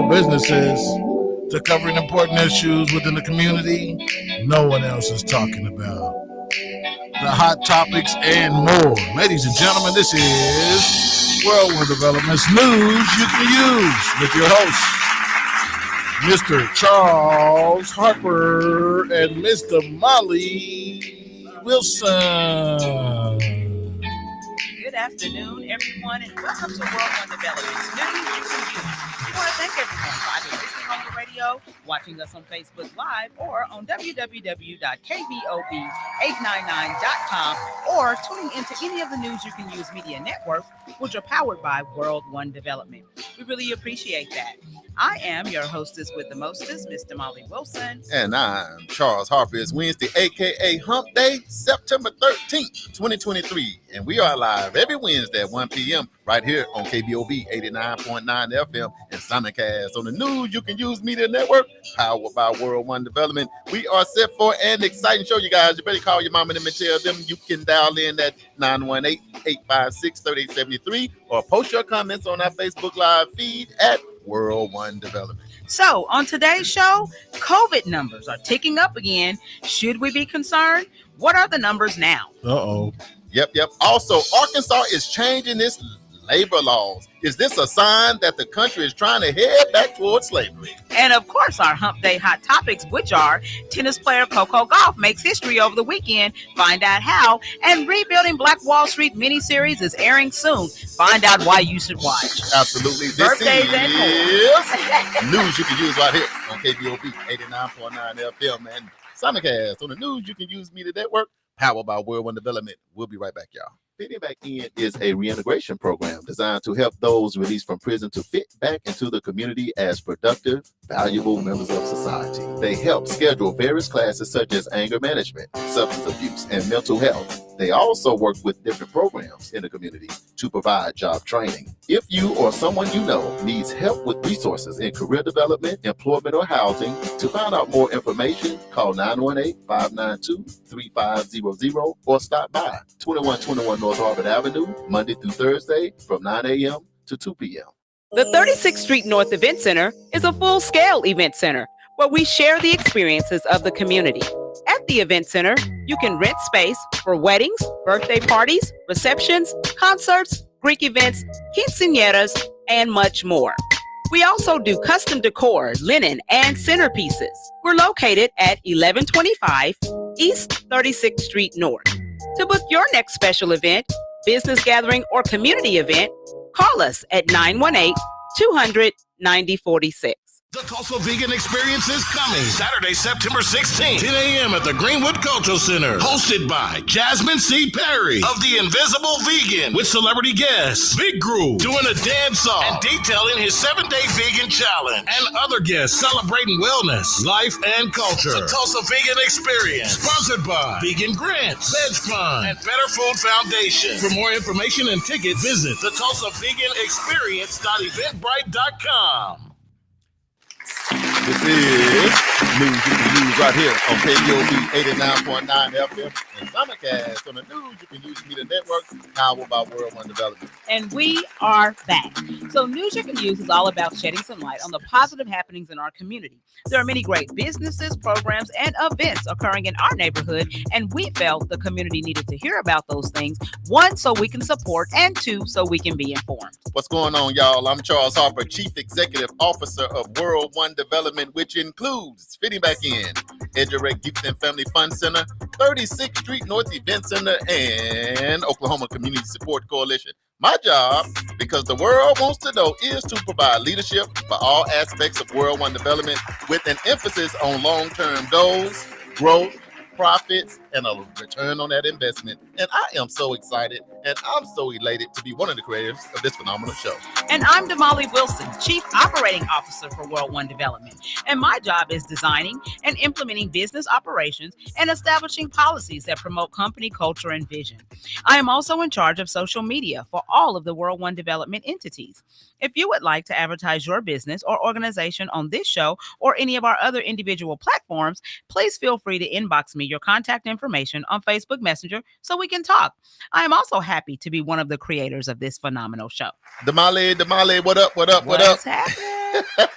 small businesses to covering important issues within the community no one else is talking about. The hot topics and more. Ladies and gentlemen, this is Whirlwind Development's News You Can Use with your hosts, Mr. Charles Harper and Mr. Molly Wilson. Good afternoon, everyone, and welcome to Whirlwind Development's News You Can Use. We want to thank everyone for either listening on the radio, watching us on Facebook Live, or on www.kbob899.com, or tuning into any of the News You Can Use media networks, which are powered by Whirlwind Development. We really appreciate that. I am your hostess with the mostest, Mr. Molly Wilson. And I'm Charles Harper. It's Wednesday, a.k.a. Hump Day, September 13th, 2023. And we are live every Wednesday at 1 p.m. right here on KBOB 89.9 FM and simulcast on the News You Can Use Media Network, powered by Whirlwind Development. We are set for an exciting show, you guys. You better call your mom and them and tell them. You can dial in at 918-856-3873 or post your comments on our Facebook Live feed at Whirlwind Development. So, on today's show, COVID numbers are ticking up again. Should we be concerned? What are the numbers now? Uh-oh. Yep. Also, Arkansas is changing its labor laws. Is this a sign that the country is trying to head back towards slavery? And of course, our Hump Day hot topics, which are tennis player Coco Gauff makes history over the weekend. Find out how. And Rebuilding Black Wall Street miniseries is airing soon. Find out why you should watch. Absolutely. This Birthdays and more. News You Can Use right here on KBOB 89.9 FM and simulcast on the News You Can Use Media Network, powered by Whirlwind Development. We'll be right back, y'all. Fitting Back In is a reintegration program designed to help those released from prison to fit back into the community as productive, valuable members of society. They help schedule various classes such as anger management, substance abuse, and mental health. They also work with different programs in the community to provide job training. If you or someone you know needs help with resources in career development, employment, or housing, to find out more information, call 918-592-3500 or stop by 2121 North Harvard Avenue, Monday through Thursday from 9 a.m. to 2 p.m. The 36th Street North Event Center is a full-scale event center where we share the experiences of the community. At the event center, you can rent space for weddings, birthday parties, receptions, concerts, Greek events, quinceañeras, and much more. We also do custom decor, linen, and centerpieces. We're located at 1125 East 36th Street North. To book your next special event, business gathering, or community event, call us at 918-200-9046. The Tulsa Vegan Experience is coming Saturday, September 16th, 10 a.m. at the Greenwood Cultural Center. Hosted by Jasmine C. Perry of The Invisible Vegan, with celebrity guests Big Groove doing a dance off and detailing his 7-day vegan challenge, and other guests celebrating wellness, life, and culture. The Tulsa Vegan Experience, sponsored by Vegan Grants, Veg Fund, and Better Food Foundation. For more information and tickets, visit the TulsaVeganExperience.eventbrite.com. This is News You Can Use right here on KBOB 89.9 FM and simulcast on the News You Can Use Media Network, powered by Whirlwind Development. And we are back. So News You Can Use is all about shedding some light on the positive happenings in our community. There are many great businesses, programs, and events occurring in our neighborhood, and we felt the community needed to hear about those things, one, so we can support, and two, so we can be informed. What's going on, y'all? I'm Charles Harper, Chief Executive Officer of Whirlwind Development, which includes Fitting Back In, EduRec Youth and Family Fund Center, 36th Street North Event Center, and Oklahoma Community Support Coalition. My job, because the world wants to know, is to provide leadership for all aspects of Whirlwind Development with an emphasis on long-term goals, growth, profits, and a return on that investment. And I am so excited and I'm so elated to be one of the creators of this phenomenal show. And I'm Damali Wilson, Chief Operating Officer for Whirlwind Development. And my job is designing and implementing business operations and establishing policies that promote company culture and vision. I am also in charge of social media for all of the Whirlwind Development entities. If you would like to advertise your business or organization on this show or any of our other individual platforms, please feel free to inbox me your contact information on Facebook Messenger so we can talk. I am also happy to be one of the creators of this phenomenal show. Damali, what up? What's happening?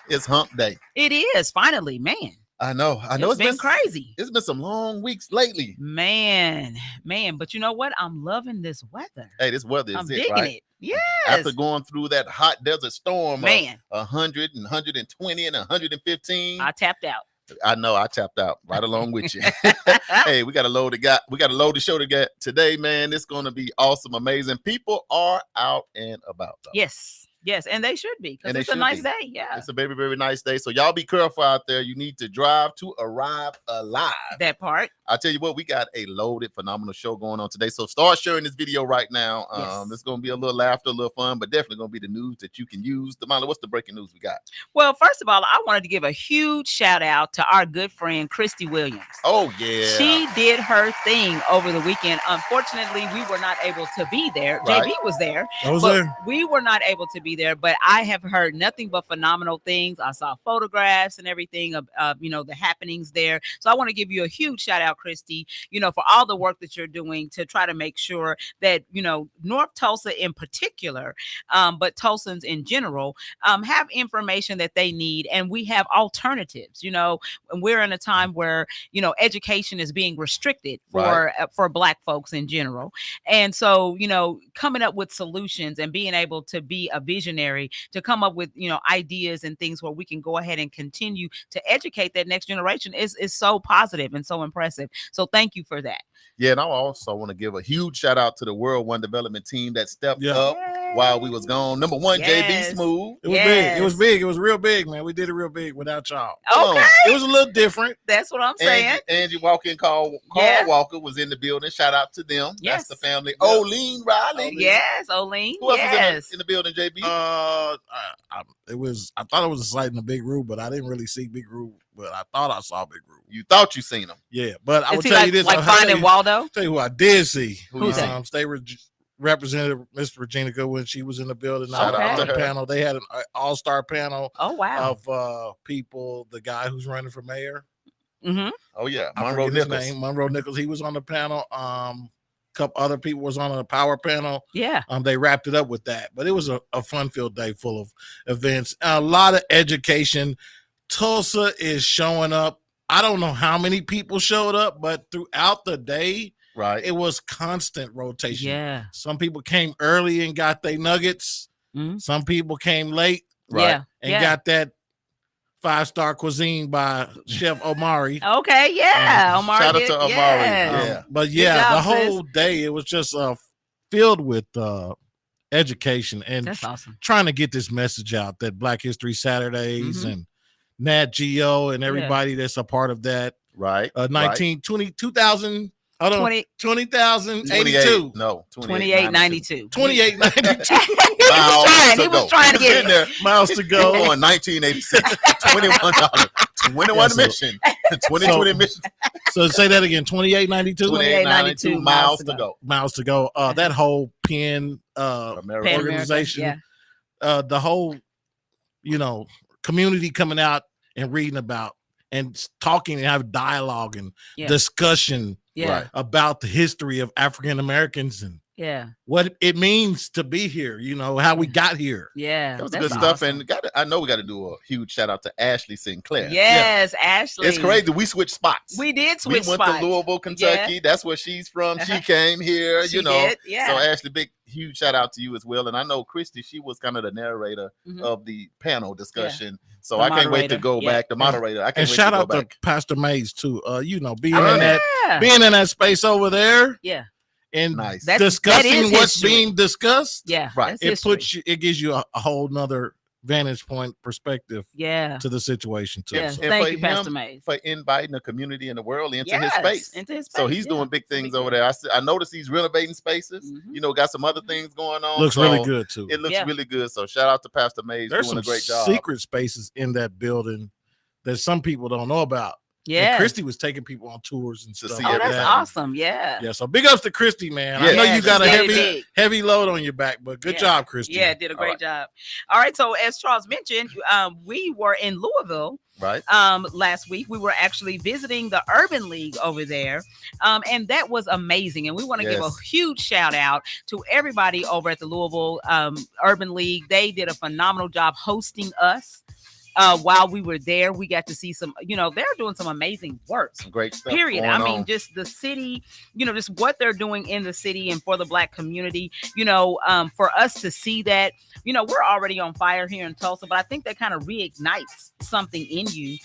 It's hump day. It is finally, man. I know. It's been crazy. It's been some long weeks lately. Man. But you know what? I'm loving this weather. Hey, this weather I'm is digging right? it. Yes. After going through that hot desert storm Man. of 100 and 120 and 115. I tapped out. I know I tapped out right along with you. Hey, we got to load the show today, man. It's going to be awesome, amazing. People are out and about, though. Yes, and they should be, because it's a nice day. Yeah, it's a very, very nice day. So y'all be careful out there. You need to drive to arrive alive. That part. I tell you what, we got a loaded, phenomenal show going on today. So start sharing this video right now. Yes. It's going to be a little laughter, a little fun, but definitely going to be the news that you can use. DAMALI, what's the breaking news we got? Well, first of all, I wanted to give a huge shout out to our good friend Christy Williams. Oh yeah, she did her thing over the weekend. Unfortunately, we were not able to be there. Right. JB was there. I was there. We were not able to be there, but I have heard nothing but phenomenal things. I saw photographs and everything of the happenings there. So I want to give you a huge shout out, Christy, for all the work that you're doing to try to make sure that, North Tulsa in particular, but Tulsans in general, have information that they need. And we have alternatives, and we're in a time where, education is being restricted for Black folks in general. And so, coming up with solutions and being able to be a visionary to come up with, ideas and things where we can go ahead and continue to educate that next generation is so positive and so impressive. So thank you for that. Yeah, and I also want to give a huge shout out to the World One Development team that stepped up while we was gone. Number one, Yes. JB Smooth. It was big. It was big. It was real big, man. We did it real big without y'all. Okay. It was a little different. That's what I'm saying. Angie Walker, Carl Walker was in the building. Shout out to them. Yes. That's the family. Oline Riley. Yes, Oline. Who else Yes. was in the building, JB? I thought it was a sight in the Big Roo, but I didn't really see Big Roo. But I thought I saw Big Roo. You thought you seen him. Yeah, but I Is will he tell like, you this. like Finding Waldo? Tell you who I did see. Who's that? State Representative Miss Regina Goodwin. She was in the building. Shout out to On the her. panel. They had an all-star panel Oh, wow. of people. The guy who's running for mayor. Mm-hmm. Oh yeah, I Monroe forget his Nichols. name. Monroe Nichols. He was on the panel. Couple other people was on a power panel. Yeah. They wrapped it up with that, but it was a fun-filled day full of events, a lot of education. Tulsa is showing up. I don't know how many people showed up, but throughout the day, Right. it was constant rotation. Yeah. Some people came early and got their nuggets. Mhm. Some people came late Yeah. and Yeah. got that 5-star cuisine by Chef Omari. Okay. Yeah. Omari. Shout out to Omari. yes. Yeah. But Good yeah, job, the whole day it was just filled with education and That's awesome. trying to get this message out that Black History Saturdays Mhm. and Nat Geo and everybody that's a part of that. Right. 20,000. Hold on. 20,082. No, 2892. 2892 He was trying to get it. miles to Go go. on 1986. $21. 21 mission. 2020 mission. So say that again. 2892 2892 miles to go. miles to go. That whole PEN America. Pan organization, American, yeah. the whole, community coming out and reading about and talking and have dialogue and Yeah. discussion Yeah. Right. about the history of African Americans and Yeah. what it means to be here, how we got here. Yeah. That was That's good stuff. awesome. And I know we got to do a huge shout out to Ashley Sinclair. Yes, Ashley. It's crazy. We switched spots. We did We switch went spots. to Louisville, Kentucky. That's where she's from. She came here, She did, yeah. So Ashley, big huge shout out to you as well. And I know Christy, she was kind of the narrator Mhm. of the panel discussion. So The I can't wait to moderator, go yeah. back. The moderator. I can't And wait shout to go out to back. Pastor Mays too. Being Oh, being in that space over there yeah. and Nice. That discussing is what's history. being discussed. Yeah. Right. That's It gives you a whole nother vantage point perspective yeah. to the situation too. Yeah. So, And Thank for you, Pastor him, Mays. for inviting the community and the world into his Yes, space. Into his space. So he's doing big things over there. I noticed he's renovating spaces. Mhm. Got some other things going on. looks So really good too. It looks Yeah. really good. So shout out to Pastor Mays There's doing some a great job. secret spaces in that building that some people don't know about. Yeah. And Christy was taking people on tours and To stuff. see Oh, like that's that. awesome. Yeah. Yeah, so big ups to Christy, man. I Yeah. know Yeah, you got a she's heavy big. heavy load on your back, but good Yeah. job, Christy. Yeah, did a great right. job. All right. So as Charles mentioned, we were in Louisville Right. last week. We were actually visiting the Urban League over there. And that was amazing. And we want to give a Yes. huge shout out to everybody over at the Louisville Urban League. They did a phenomenal job hosting us. while we were there, we got to see some, they're doing some amazing work. Some great stuff. Period. Going I mean, on. just the city, just what they're doing in the city and for the Black community, for us to see that, we're already on fire here in Tulsa, but I think that kind of reignites something in you,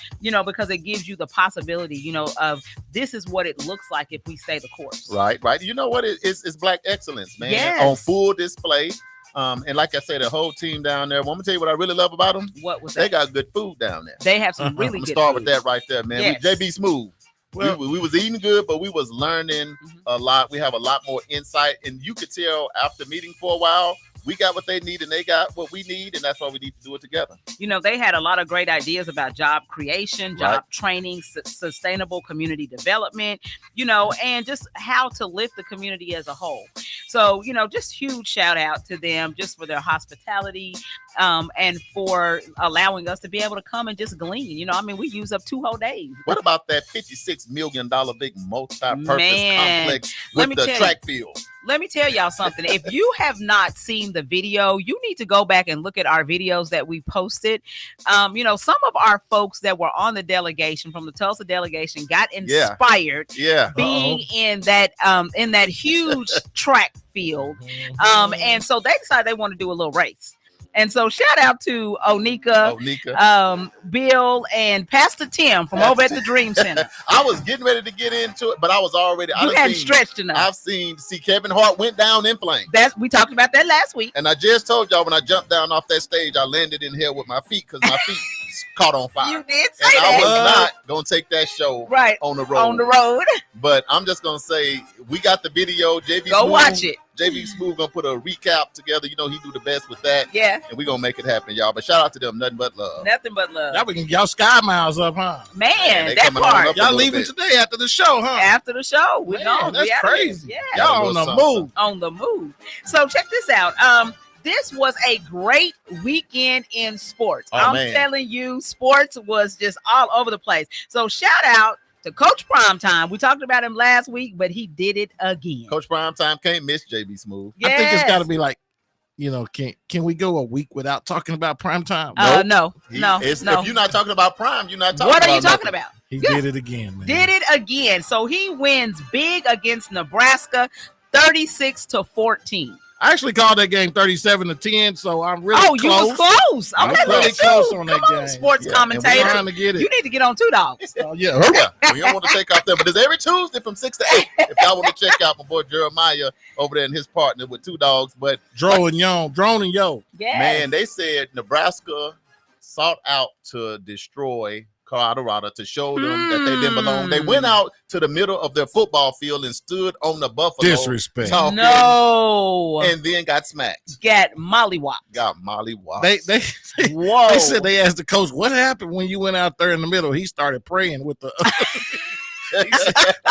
because it gives you the possibility, of this is what it looks like if we stay the course. Right. You know what? It's Black excellence, man. Yes. On full display. And like I said, the whole team down there. Well, I'm gonna tell you what I really love about them. What was They that? got good food down there. They have some really I'm good start food. with that right there, man. Yes. JB Smooth. Well, we was eating good, but we was learning a lot. We have a lot more insight, and you could tell after meeting for a while, we got what they need and they got what we need, and that's why we need to do it together. They had a lot of great ideas about job creation, job Right. training, sustainable community development, and just how to lift the community as a whole. So, just huge shout out to them just for their hospitality, and for allowing us to be able to come and just glean. We use up 2 whole days. What about that $56 million big multi-purpose Man, complex let with me the tell track field? Let me tell y'all something. If you have not seen the video, you need to go back and look at our videos that we posted. Some of our folks that were on the delegation from the Tulsa delegation got inspired Yeah. being in that huge track field. And so they decided they want to do a little race. And so shout out to Onika, Bill, and Pastor Tim from over at the Dream Center. I was getting ready to get into it, but I was already. You hadn't stretched enough. I've seen Kevin Hart went down in flames. We talked about that last week. And I just told y'all when I jumped down off that stage, I landed in here with my feet because my feet caught on fire. You did say and that. I was not gonna take that show Right on the road. On the road. But I'm just gonna say we got the video. JB Go Smooth, watch it. JB Smooth gonna put a recap together. He do the best with that. Yeah. And we gonna make it happen, y'all. But shout out to them. Nothing but love. Nothing but love. Y'all sky miles up, huh? Man, they that coming on part. up. Y'all leaving today after the show, huh? After the show, we're Man, gone. that's We outta here. crazy. Yeah. Y'all on the move. On the move. So check this out. This was a great weekend in sports. Oh, I'm man. telling you, sports was just all over the place. So shout out to Coach Primetime. We talked about him last week, but he did it again. Coach Primetime can't miss JB Smooth. I think it's Yes. got to be like, can we go a week without talking about primetime? No. If you're not talking about Prime, you're not talking What about are you talking nothing. about? He did it again, man. Did it again. So he wins big against Nebraska, 36-14. I actually called that game 37-10, so I'm really close. You was close. I'm Okay, really look at close you. on Come that on, game. sports Yeah, commentator. Trying to get it. You need to get on 2 Dogs. Yeah. Yeah, we don't want to take off there, but it's every Tuesday from 6 to 8. If y'all want to check out my boy Jeremiah over there and his partner with 2 Dogs. But Drone and Yo. Yeah. man, they said Nebraska sought out to destroy Colorado to show them that they didn't belong. They went out to the middle of their football field and stood on the Buffalo. Disrespect. talking, No. And then got smacked. Get mollywop. Got mollywopped. They Whoa. they said they asked the coach what happened when you went out there in the middle. He started praying with the.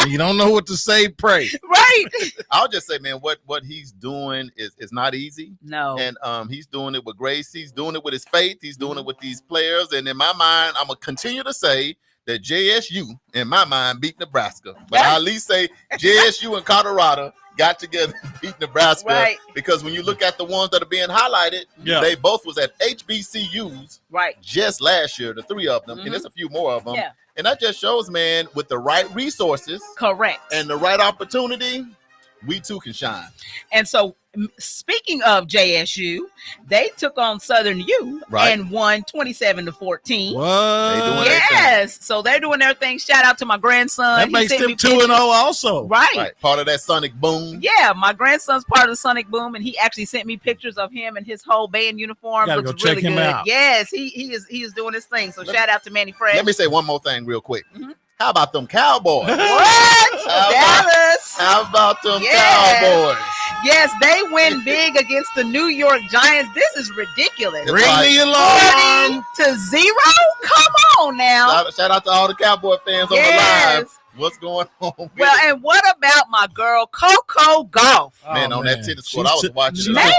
You don't know what to say. Pray. Right. I'll just say, man, what he's doing is not easy. No. And he's doing it with grace. He's doing it with his faith. He's doing it with these players. And in my mind, I'm gonna continue to say that JSU, in my mind, beat Nebraska. But I at least say JSU and Colorado got together and beat Nebraska. Right. Because when you look at the ones that are being highlighted, Yeah. they both was at HBCUs Right. just last year, the 3 of them, and there's a few more of them. Yeah. And that just shows, man, with the right resources Correct. and the right opportunity, we too can shine. And so, speaking of JSU, they took on Southern U Right. and won 27-14. What? They doing their Yes. So they're doing their thing. Shout out to my grandson. That He makes sent them me 2-0 also. Right. Right. Part of that Sonic Boom. Yeah, my grandson's part of the Sonic Boom, and he actually sent me pictures of him and his whole band uniform. Gotta Looks go check really him good. out. Yes, he is doing his thing. So shout out to Manny Fresh. Let me say one more thing real quick. Mhm. How about them Cowboys? What? How about- Dallas. How about them Yes. Cowboys? Yes, they win big against the New York Giants. This is ridiculous. Ring the alarm. 40-0. Come on now. Shout out to all the Cowboy fans on the Yes. live. What's going on? with Well, it? and what about my girl Coco Golf? Man, on that tennis court, I was watching She's it. Man.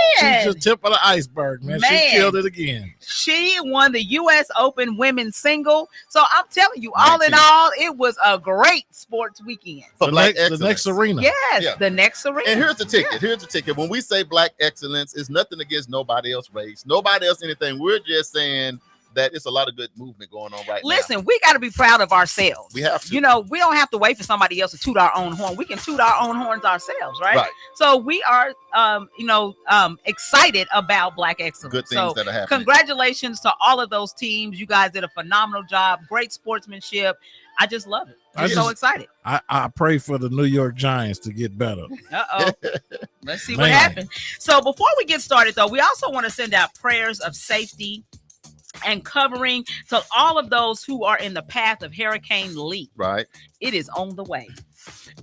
She's just tip of the iceberg, man. Man. She killed it again. She won the U.S. Open women's single. So I'm telling you, all in 19. all, it was a great sports weekend. For The Black next excellence. arena. Yes, Yeah. the next arena. And here's the ticket. Here's the ticket. When we say Black excellence, it's nothing against nobody else race, nobody else anything. We're just saying that it's a lot of good movement going on right now. Listen, we got to be proud of ourselves. We have to. You know, we don't have to wait for somebody else to toot our own horn. We can toot our own horns ourselves, right? Right. So we are, excited about Black excellence. Good things that are happening. Congratulations to all of those teams. You guys did a phenomenal job. Great sportsmanship. I just love it. I'm so excited. I pray for the New York Giants to get better. Let's see what happens. So before we get started, though, we also want to send out prayers of safety and covering to all of those who are in the path of Hurricane Lee. Right. It is on the way.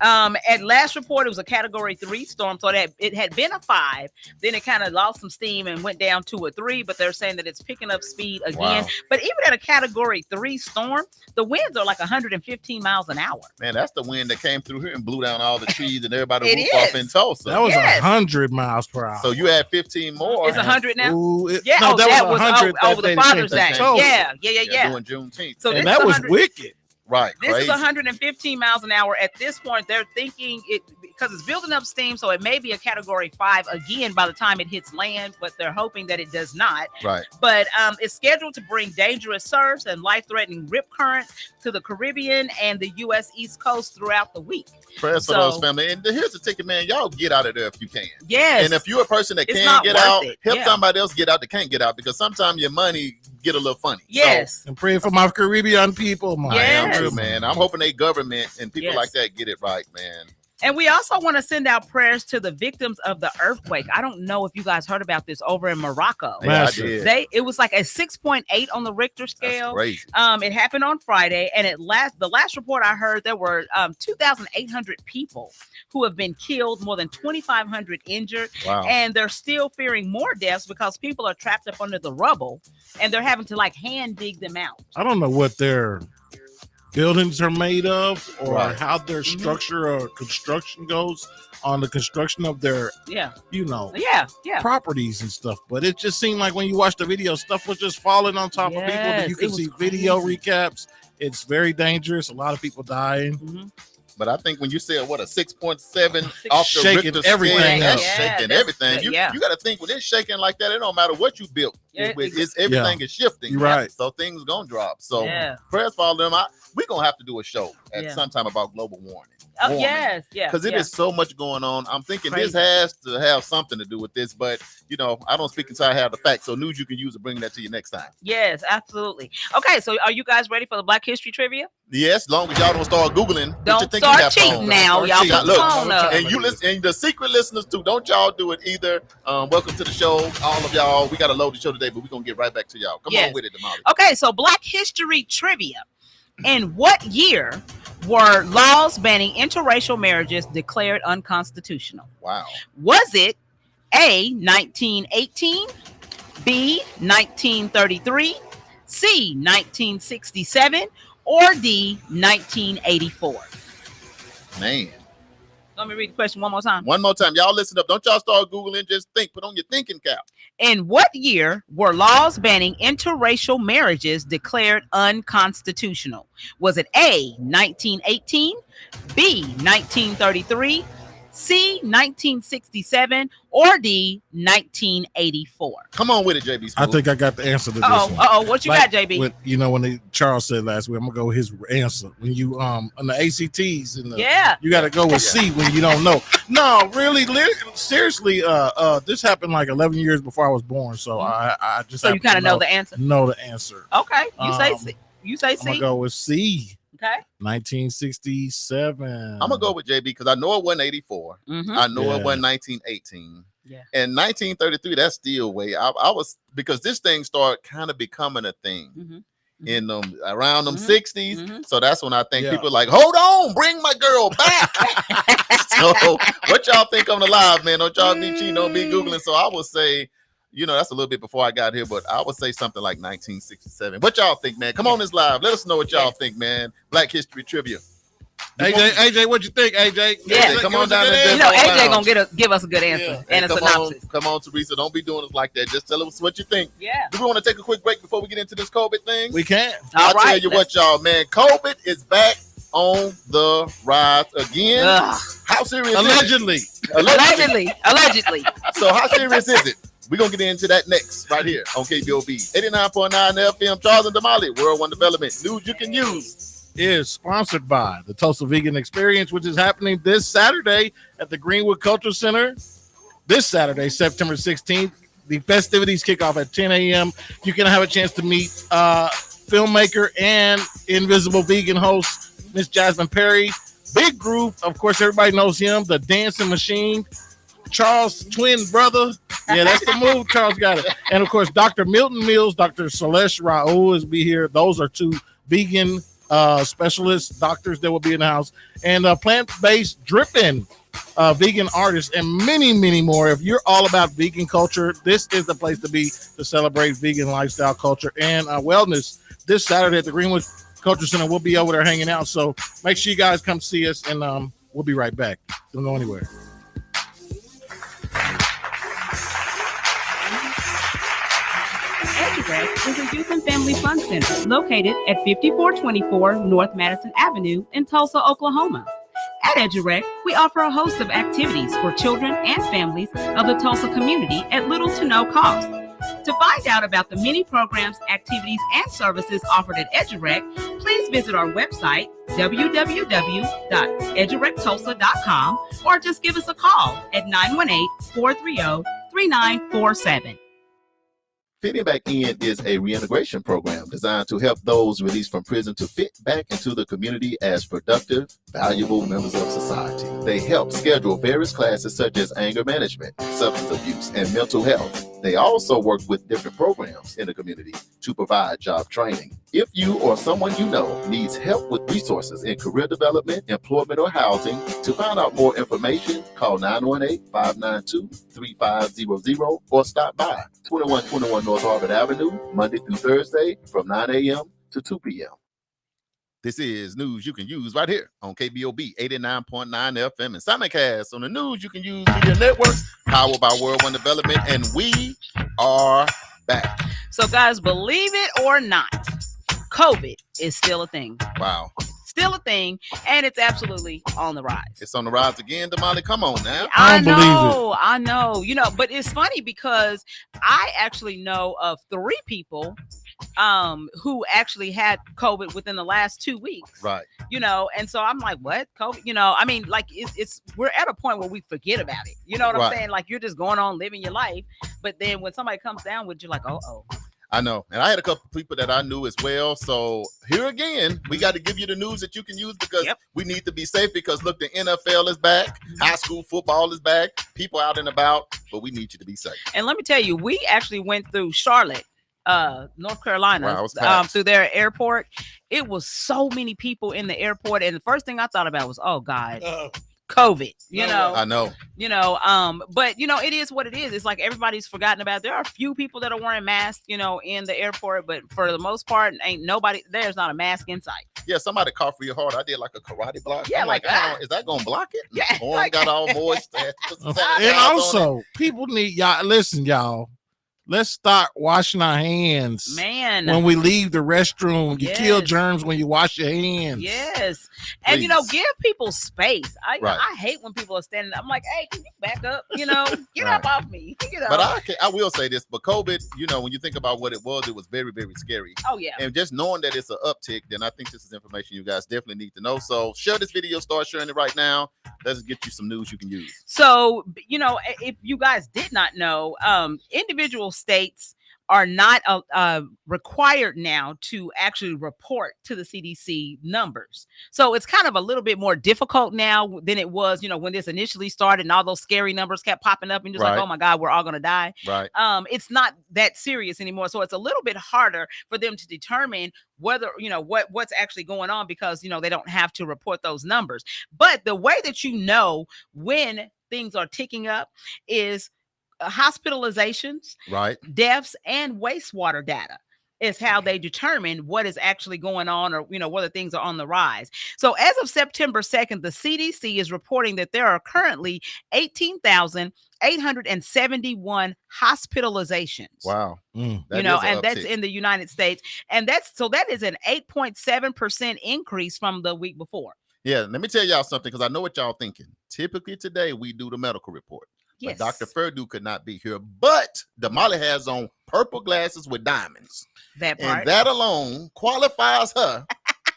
At last report, it was a Category 3 storm, so that it had been a 5. Then it kind of lost some steam and went down to a 3. But they're saying that it's picking up speed again. Wow. But even at a Category 3 storm, the winds are like 115 miles an hour. Man, that's the wind that came through here and blew down all the trees and everybody It roof is. off in Tulsa. That was 100 miles per hour. So you had 15 more. It's 100 now. Ooh, Yeah, no, that was 100 over the that Father's they Day. told. Yeah. Doing Juneteenth. So And this that is was 100 wicked. Right. This crazy. is 115 miles an hour. At this point, they're thinking it because it's building up steam, so it may be a Category 5 again by the time it hits land, but they're hoping that it does not. Right. But it's scheduled to bring dangerous surfs and life-threatening rip currents to the Caribbean and the U.S. East Coast throughout the week. Prayers for those family. And here's the ticket, man. Y'all get out of there if you can. Yes. And if you're a person that It's can not get worth out, it. help Yeah. somebody else get out that can't get out, because sometimes your money get a little funny. Yes. And praying for my Caribbean people. So, I Yes. am too, man. I'm hoping they government and people Yes. like that get it right, man. And we also want to send out prayers to the victims of the earthquake. I don't know if you guys heard about this over in Morocco. Yeah, I Massive. did. It was like a 6.8 on the Richter That's scale. crazy. It happened on Friday, and the last report I heard, there were 2,800 people who have been killed, more than 2,500 injured, Wow. and they're still fearing more deaths because people are trapped up under the rubble, and they're having to like hand dig them out. I don't know what their buildings are made of or Right. how their structure or construction goes on the construction of their, Yeah, yeah. properties and stuff. But it just seemed like when you watch the video, stuff was just falling on top of people. Yes, You it can was see video crazy. recaps. It's very dangerous. A lot of people dying. Mhm. But I think when you say a 6.7 off the Shaking Richter everything scale, up. that's Yeah, shaking that's- everything. You yeah. got to think when it's shaking like that, it don't matter what you built. Yeah, Everything is shifting. You're right. So things gonna drop. So Yeah. prayers for all them. We're gonna have to do a show at Yeah. some time about global warming. Oh, yes, yeah. Because it yeah. is so much going on. I'm thinking Crazy. this has to have something to do with this, but I don't speak until I have the facts. So news you can use to bring that to you next time. Yes, absolutely. Okay, so are you guys ready for the Black History Trivia? Yes, as long as y'all don't start Googling. put your Don't thinking start cap cheating on. now. Don't Y'all cheat. put the Look, phone up. and you listen, and the secret listeners too. Don't y'all do it either. Welcome to the show, all of y'all. We got to load the show today, but we're gonna get right back to y'all. Come Yes. on with it, Damali. Okay, so Black History Trivia. In what year were laws banning interracial marriages declared unconstitutional? Wow. Was it A, 1918, B, 1933, C, 1967, or D, 1984? Man. Let me read the question one more time. One more time. Y'all listen up. Don't y'all start Googling. Just think. Put on your thinking cap. In what year were laws banning interracial marriages declared unconstitutional? Was it A, 1918, B, 1933, C, 1967, or D, 1984? Come on with it, JB. I Smooth. think I got the answer to this one. What you Like got, JB? when Charles said last week, I'm gonna go with his answer. When you on the ACTs and Yeah. you got to go with C when you don't know. No, really, seriously, this happened like 11 years before I was born, so I just So you happen to kind of know the answer. know the answer. Okay. You say Um, C. You say I'm gonna C. go with C. Okay. 1967. I'm gonna go with JB because I know it wasn't 84. Mm-hmm. I know Yeah. it wasn't 1918. Yeah. And 1933, that's still way. I was because this thing started kind of becoming a thing Mm-hmm. in around them Mhm. 60s. Mhm. So that's when I think Yeah. people are like, hold on, bring my girl back. So what y'all think on the live, man? Don't y'all be cheating, don't be Googling. So I would say, that's a little bit before I got here, but I would say something like 1967. What y'all think, man? Come on this live. Let us know what y'all think, man. Black History Trivia. AJ, what you think, AJ? Yeah. Come on down and and You know, Hold AJ on. gonna give us a good answer Yeah. and a come synopsis. on, come on, Teresa. Don't be doing us like that. Just tell us what you think. Yeah. Do we want to take a quick break before we get into this COVID thing? We can. All I'll tell right. you what, y'all, man. COVID is back on the rise again. Ugh. How serious Allegedly. is it? Allegedly. Allegedly. So how serious is it? We're going to get into that next right here on KBOB 89.9 FM. Charles and Damali, World One Development. News you can use. Is sponsored by the Tulsa Vegan Experience, which is happening this Saturday at the Greenwood Cultural Center. This Saturday, September 16th. The festivities kick off at 10 a.m. You can have a chance to meet filmmaker and Invisible Vegan host, Miss Jasmine Perry. Big Groove, of course, everybody knows him, the dancing machine. Charles' twin brother. Yeah, that's the move. Charles got it. And, of course, Dr. Milton Mills, Dr. Celeste Raoul is be here. Those are two vegan specialists, doctors that will be in the house. And plant-based dripping vegan artists and many, many more. If you're all about vegan culture, this is the place to be to celebrate vegan lifestyle culture and wellness. This Saturday at the Greenwood Culture Center, we'll be over there hanging out. So make sure you guys come see us, and we'll be right back. Don't go anywhere. EduRec is a youth and family fun center located at 5424 North Madison Avenue in Tulsa, Oklahoma. At EduRec, we offer a host of activities for children and families of the Tulsa community at little to no cost. To find out about the many programs, activities, and services offered at EduRec, please visit our website, www.edurectulsa.com, or just give us a call at 918-430-3947. Fitting Back In is a reintegration program designed to help those released from prison to fit back into the community as productive, valuable members of society. They help schedule various classes such as anger management, substance abuse, and mental health. They also work with different programs in the community to provide job training. If you or someone you know needs help with resources in career development, employment, or housing, to find out more information, call 918-592-3500 or stop by 2121 North Harvard Avenue, Monday through Thursday from 9 a.m. to 2 p.m. This is news you can use right here on KBOB 89.9 FM and simulcast on the News You Can Use Media Network, powered by World One Development, and we are back. So, guys, believe it or not, COVID is still a thing. Wow. Still a thing, and it's absolutely on the rise. It's on the rise again, Damali. Come on now. I don't believe it. I know. You know, but it's funny because I actually know of 3 people who actually had COVID within the last 2 weeks. Right. You know, and so I'm like, what? COVID? You know, I mean, like it's we're at a point where we forget about it. You know what I'm saying? Like you're just going on living your life, but then when somebody comes down with you, like, oh. I know. And I had a couple of people that I knew as well. So here again, we got to give you the news that you can use because we need to be safe because look, the NFL is back. High school football is back. People out and about, but we need you to be safe. And let me tell you, we actually went through Charlotte, North Carolina, through their airport. It was so many people in the airport. And the first thing I thought about was, oh God, COVID, you know, I know, but you know, it is what it is. It's like everybody's forgotten about it. There are a few people that are wearing masks, you know, in the airport, but for the most part, there's not a mask in sight. Yeah, somebody coughed real hard. I did like a karate block. Yeah, I'm like is that gonna block it? Yeah, Arm got all moist. And also, people need y'all. Listen, y'all. Let's start washing our hands, man. When we leave the restroom, you kill germs when you wash your hands. Yes, and you know, give people space. I hate when people are standing. I'm like, hey, can you back up? You know, get up off me. You know? But I will say this. But COVID, you know, when you think about what it was very, very scary. Oh yeah. And just knowing that it's an uptick, then I think this is information you guys definitely need to know. So share this video. Start sharing it right now. Let's get you some news you can use. So you know, if you guys did not know, individual states are not required now to actually report to the CDC numbers. So it's kind of a little bit more difficult now than it was, you know, when this initially started and all those scary numbers kept popping up and just like, oh my God, we're all going to die. Right. It's not that serious anymore. So it's a little bit harder for them to determine whether, you know, what's actually going on because, you know, they don't have to report those numbers. But the way that you know when things are ticking up is hospitalizations, right, deaths, and wastewater data is how they determine what is actually going on or, you know, whether things are on the rise. So as of September 2nd, the CDC is reporting that there are currently 18,871 hospitalizations. Wow. You know, and that's in the United States. And that is an 8.7% increase from the week before. Yeah. Let me tell y'all something because I know what y'all thinking. Typically today we do the medical report. Yes. But Dr. Perdue could not be here. But Damali has on purple glasses with diamonds. That part. And that alone qualifies her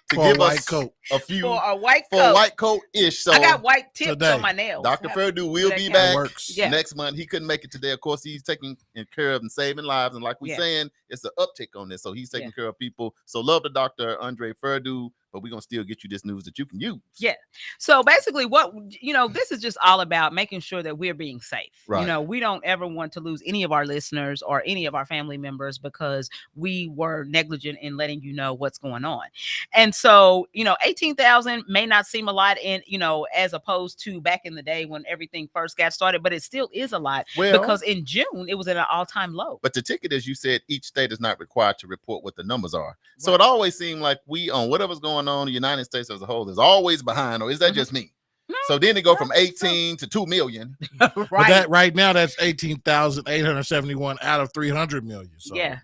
to For a give white us coat. a few for a white for coat. a white coat-ish. So I got white tips today, on my nails. Dr. Perdue will that be count? back Works. Yeah. next month. He couldn't make it today. Of course, he's taking care of and saving lives. And like we're saying, it's an uptick on this. So he's taking care of people. So love to Dr. Andre Perdue, but we're going to still get you this news that you can use. Yeah. So basically what, this is just all about making sure that we're being safe. Right. We don't ever want to lose any of our listeners or any of our family members because we were negligent in letting you know what's going on. And so, 18,000 may not seem a lot in, as opposed to back in the day when everything first got started, but it still is a lot because in June, it was at an all-time low. But the ticket, as you said, each state is not required to report what the numbers are. Right. So it always seemed like we, on whatever's going on in the United States as a whole, is always behind, or is that just me? No, so then they go from 18 to 2 million. Right. But that right now, that's 18,871 out of 300 million. So that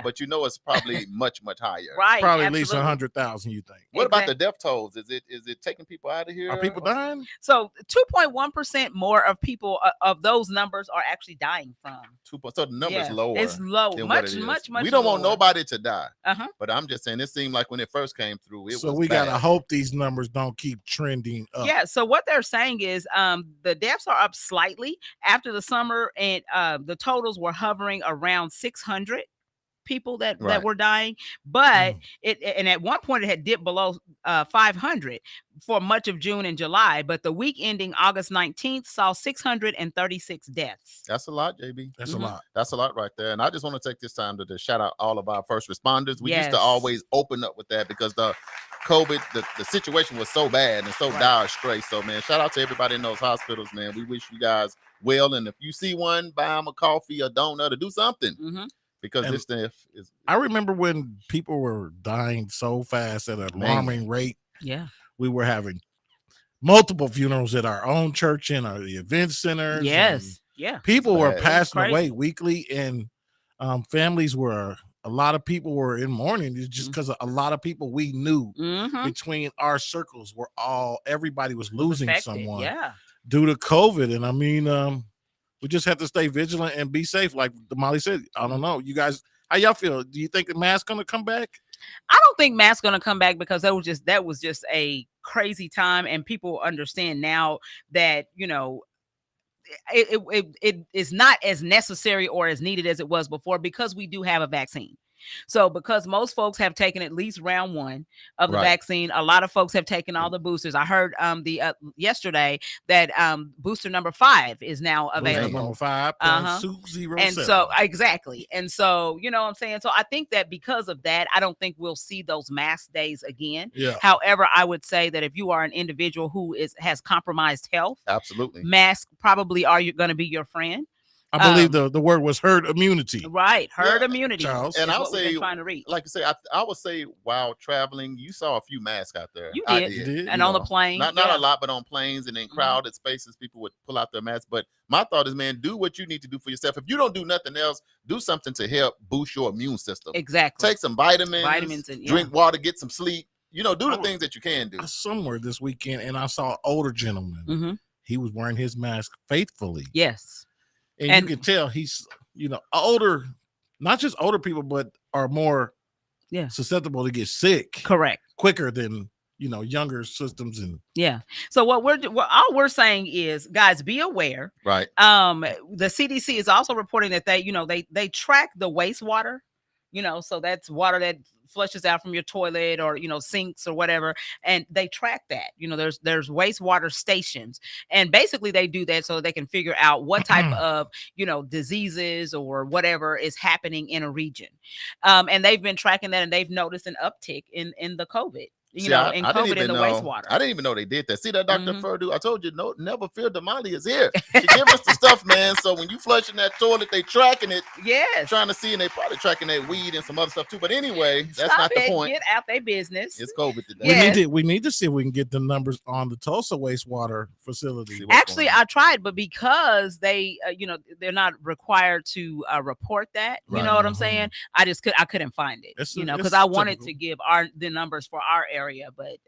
but it's probably much higher. Right. Probably at least 100,000, you think. What about the death tolls? Is it taking people out of here? Are people dying? So 2.1% more of people of those numbers are actually dying from. So the number is lower. It's low. Much. We don't want nobody to die. Uh-huh. But I'm just saying, it seemed like when it first came through, it was so we bad. gotta hope these numbers don't keep trending up. Yeah. So what they're saying is the deaths are up slightly after the summer, and the totals were hovering around 600 people that were dying, but and at one point it had dipped below 500 for much of June and July, but the week ending August 19th saw 636 deaths. That's a lot, JB. That's a lot. That's a lot right there. And I just want to take this time to shout out all of our first responders. We used to always open up with that because the COVID, the situation was so bad and so dire straits. So, man, shout out to everybody in those hospitals, man. We wish you guys well. And if you see one, buy them a coffee, a donut, or do something. Because this stuff is. I remember when people were dying so fast at an alarming rate. Yeah. We were having multiple funerals at our own church and the event centers. Yes. Yeah. People were passing away weekly, and families were. A lot of people were in mourning. It's just because a lot of people we knew between our circles everybody was losing someone due to COVID. And I mean, we just have to stay vigilant and be safe. Like Damali said, I don't know. You guys, how y'all feel? Do you think the mask going to come back? I don't think mask's going to come back because that was just a crazy time. And people understand now that, it is not as necessary or as needed as it was before because we do have a vaccine. So because most folks have taken at least round 1 of the vaccine, a lot of folks have taken all the boosters. I heard yesterday that booster number 5 is now available. Number 5, Suit-07. And so exactly. And so, you know what I'm saying? So I think that because of that, I don't think we'll see those mask days again. Yeah. However, I would say that if you are an individual who has compromised health, absolutely, masks probably are going to be your friend. I believe the word was herd immunity. Right, herd immunity. Charles. And I'll say, trying to reach. like I say, I would say while traveling, you saw a few masks out there. You did. And on the plane. Not a lot, but on planes and in crowded spaces, people would pull out their masks. But my thought is, man, do what you need to do for yourself. If you don't do nothing else, do something to help boost your immune system. Exactly. Take some vitamins and drink water, get some sleep. Do the things that you can do. I was somewhere this weekend and I saw an older gentleman. He was wearing his mask faithfully. Yes. And you can tell he's, older, not just older people, but are more susceptible to get sick. Correct. Quicker than, younger systems. And so all we're saying is, guys, be aware. Right. The CDC is also reporting that they track the wastewater, so that's water that flushes out from your toilet or sinks or whatever, and they track that. There's wastewater stations, and basically they do that so they can figure out what type of diseases or whatever is happening in a region, and they've been tracking that, and they've noticed an uptick in the COVID. COVID in the wastewater. I didn't even know they did that. See that, Dr. Perdue? I told you, never fear. Damali is here. She give us the stuff, man. So when you flushing that toilet, they tracking it. Yes. Trying to see, and they probably tracking that weed and some other stuff too. But anyway, that's not the point. Get out their business. It's COVID today. Yes. We need to see if we can get the numbers on the Tulsa wastewater facility. Actually, I tried, but because they, they're not required to report that. You know what I'm saying? I couldn't find it. Because I wanted to give the numbers for our area. area, but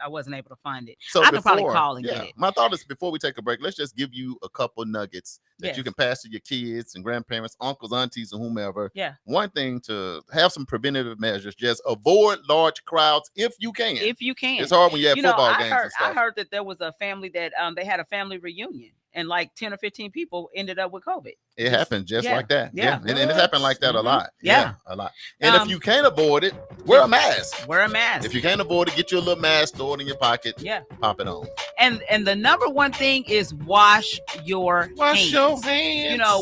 I wasn't able to find it. So I could probably call and get it. My thought is before we take a break, let's just give you a couple nuggets that Yes. you can pass to your kids and grandparents, uncles, aunties, and whomever. Yeah. One thing to have some preventative measures, just avoid large crowds if you can. If you can. It's hard when you have football I games heard, and stuff. I heard that there was a family that they had a family reunion and like 10 or 15 people ended up with COVID. It happens just yeah, like that. yeah. And it happened like that a lot. Yeah. A lot. And if you can't avoid it, wear a mask. Wear a mask. If you can't avoid it, get you a little mask, throw it in your pocket. Yeah. Pop it on. And the number one thing is wash your hands.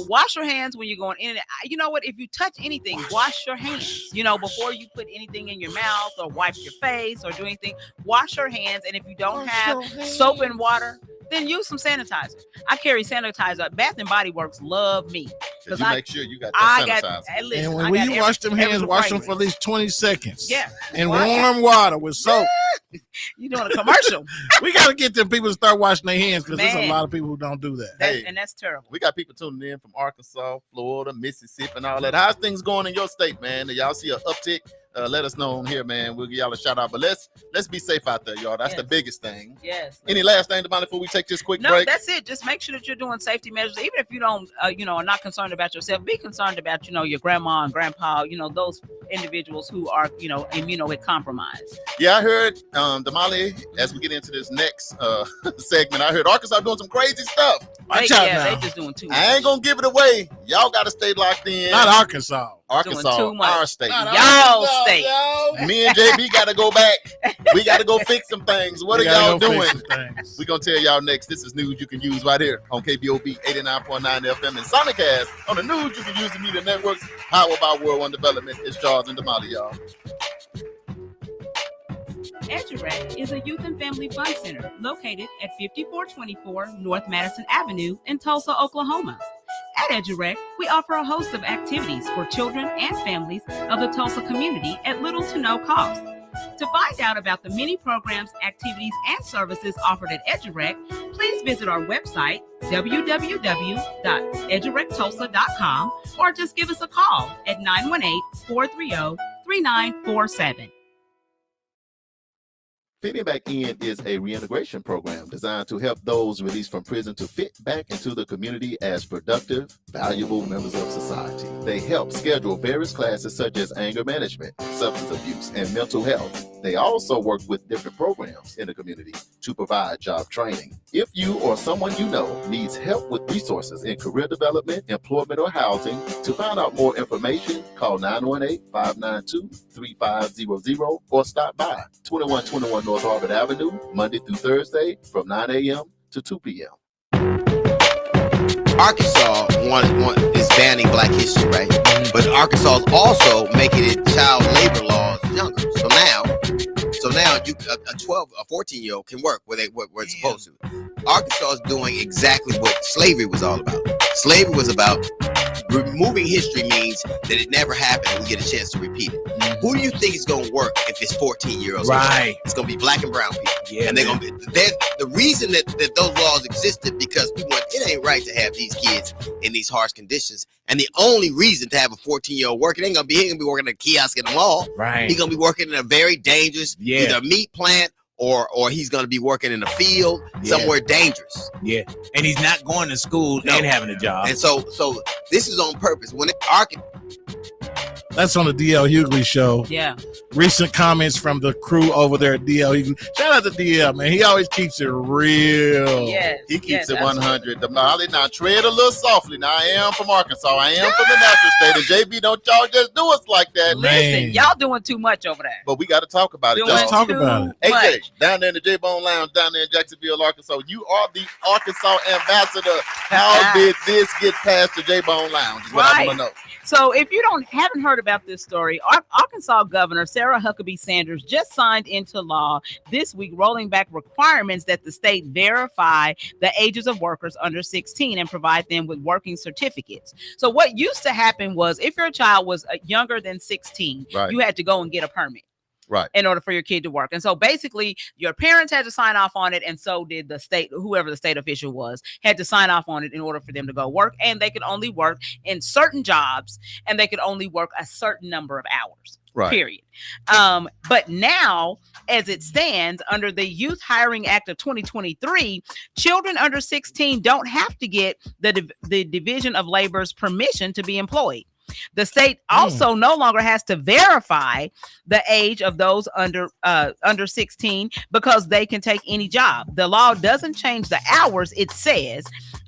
Wash your hands when you're going in and out. You know what? If you touch anything, wash your hands. Before you put anything in your mouth or wipe your face or do anything, wash your hands. And if you don't have soap and water, then use some sanitizer. I carry sanitizer. Bath and Body Works love me. Because you make sure you got that sanitizer. Listen, and when you wash them hands, wash them for at least 20 seconds. Yeah. In warm water with soap. You doing a commercial. We got to get them people to start washing their hands because there's a lot of people who don't do that. And that's terrible. We got people tuning in from Arkansas, Florida, Mississippi, and all that. How's things going in your state, man? Do y'all see an uptick? Let us know here, man. We'll give y'all a shout out. But let's be safe out there, y'all. That's the biggest thing. Yes. Any last thing, DAMALI, before we take this quick break? No, that's it. Just make sure that you're doing safety measures. Even if you don't, are not concerned about yourself, be concerned about, your grandma and grandpa, those individuals who are, immunocompromised. Yeah, I heard, DAMALI, as we get into this next segment, I heard Arkansas doing some crazy stuff. Watch out now. They just doing too much. I ain't going to give it away. Y'all got to stay locked in. Not Arkansas. Arkansas, doing too much. our state. Y'all state. Me and JB got to go back. We got to go fix some things. What are y'all doing? We're going to tell y'all next. This is news you can use right here on KBOB 89.9 FM and Sonicast on the news you can use the media networks powered by World One Development. It's Charles and DAMALI, y'all. EduRec is a youth and family fun center located at 5424 North Madison Avenue in Tulsa, Oklahoma. At EduRec, we offer a host of activities for children and families of the Tulsa community at little to no cost. To find out about the many programs, activities, and services offered at EduRec, please visit our website, www.edurectulsa.com, or just give us a call at 918-430-3947. Fitting Back In is a reintegration program designed to help those released from prison to fit back into the community as productive, valuable members of society. They help schedule various classes such as anger management, substance abuse, and mental health. They also work with different programs in the community to provide job training. If you or someone you know needs help with resources in career development, employment, or housing, to find out more information, call 918-592-3500 or stop by 2121 North Harvard Avenue, Monday through Thursday from 9 a.m. to 2 p.m. Arkansas is banning Black history, right? But Arkansas is also making it child labor laws younger. So now you a 14-year-old can work where it's supposed to. Arkansas is doing exactly what slavery was all about. Slavery was about removing history means that it never happened and we get a chance to repeat it. Who do you think is going to work if it's 14-year-olds? Right. It's going to be Black and brown people. Yeah, and they're going to be the reason that those laws existed because people went, it ain't right to have these kids in these harsh conditions. And the only reason to have a 14-year-old working, he ain't gonna be working at a kiosk in the mall. Right. He's gonna be working in a very dangerous either meat plant or he's gonna be working in a field somewhere dangerous. Yeah. And he's not going to school and having a job. And so this is on purpose. That's on the DL Hughley show. Yeah. Recent comments from the crew over there at DL Hughley. Shout out to DL, man. He always keeps it real. Yes. He keeps it 100. DAMALI, now tread a little softly. Now, I am from Arkansas. I am from the natural state. And JB, don't y'all just do us like that. Listen, y'all doing too much over there. But we got to talk about it. Let's talk about it. AJ, down there in the J-Bone Lounge, down there in Jacksonville, Arkansas. You are the Arkansas ambassador. How did this get past the J-Bone Lounge? Is what I want to know. So if you haven't heard about this story, Arkansas Governor Sarah Huckabee Sanders just signed into law this week, rolling back requirements that the state verify the ages of workers under 16 and provide them with working certificates. So what used to happen was if your child was younger than 16, you had to go and get a permit. Right. In order for your kid to work. And so basically your parents had to sign off on it. And so did the state, whoever the state official was, had to sign off on it in order for them to go work. And they could only work in certain jobs and they could only work a certain number of hours. Right. Period. But now as it stands under the Youth Hiring Act of 2023, children under 16 don't have to get the Division of Labor's permission to be employed. The state also no longer has to verify the age of those under 16 because they can take any job. The law doesn't change the hours, it says,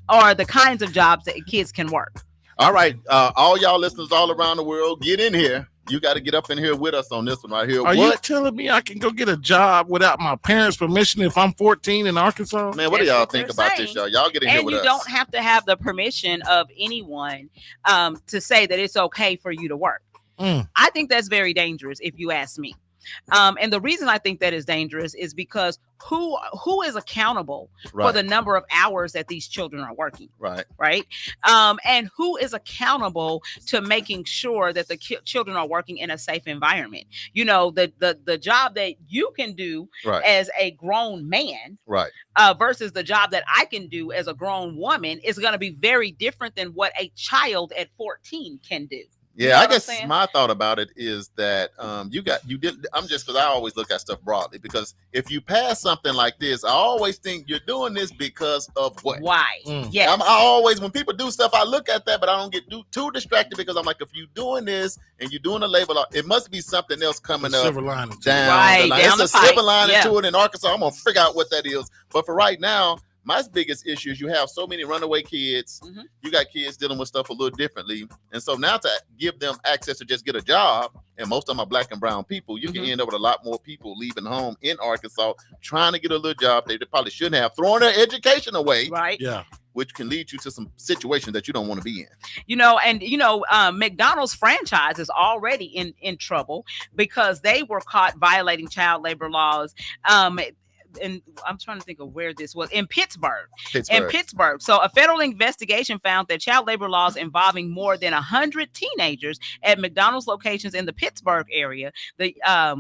or the kinds of jobs that kids can work. All right, all y'all listeners all around the world, get in here. You got to get up in here with us on this one right here. Are you telling me I can go get a job without my parents' permission if I'm 14 in Arkansas? Man, what do y'all think about this, y'all? Y'all get in here with us. And you don't have to have the permission of anyone to say that it's okay for you to work. I think that's very dangerous, if you ask me. And the reason I think that is dangerous is because who is accountable for the number of hours that these children are working? Right. And who is accountable to making sure that the children are working in a safe environment? You know, the job that you can do as a grown man versus the job that I can do as a grown woman is going to be very different than what a child at 14 can do. Yeah, I guess my thought about it is that I'm just because I always look at stuff broadly, because if you pass something like this, I always think you're doing this because of what? Why? Yes. I always, when people do stuff, I look at that, but I don't get too distracted because I'm like, if you're doing this and you're doing a labor law, it must be something else coming up down the line. It's a silver lining to it in Arkansas. I'm going to figure out what that is. But for right now, my biggest issue is you have so many runaway kids. You got kids dealing with stuff a little differently. And so now to give them access to just get a job, and most of them are black and brown people, you can end up with a lot more people leaving home in Arkansas trying to get a little job they probably shouldn't have, throwing their education away. Right. Yeah. Which can lead you to some situations that you don't want to be in. You know, and McDonald's franchise is already in trouble because they were caught violating child labor laws. And I'm trying to think of where this was in Pittsburgh. So a federal investigation found that child labor laws involving more than 100 teenagers at McDonald's locations in the Pittsburgh area, that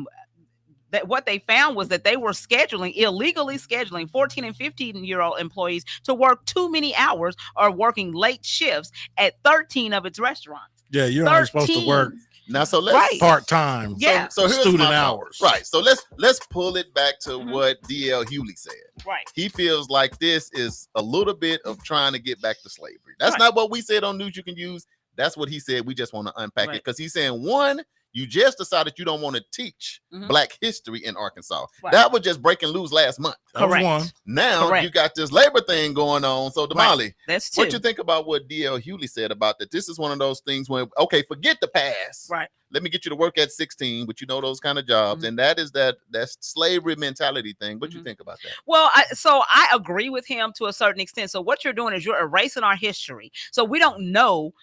what they found was that they were illegally scheduling 14 and 15-year-old employees to work too many hours or working late shifts at 13 of its restaurants. Yeah, you're only supposed to work now, so let's part-time. Yeah. So here's student hours. Right. So let's pull it back to what D.L. Hewley said. Right. He feels like this is a little bit of trying to get back to slavery. That's not what we said on News You Can Use. That's what he said. We just want to unpack it because he's saying, one, you just decided you don't want to teach Black history in Arkansas. That was just breaking loose last month. Correct. Now you got this labor thing going on. So DAMALI, that's two. What you think about what D.L. Hewley said about that? This is one of those things when, okay, forget the past. Right. Let me get you to work at 16, but you know those kind of jobs. And that is that slavery mentality thing. What you think about that? Well, I agree with him to a certain extent. So what you're doing is you're erasing our history. So we don't know,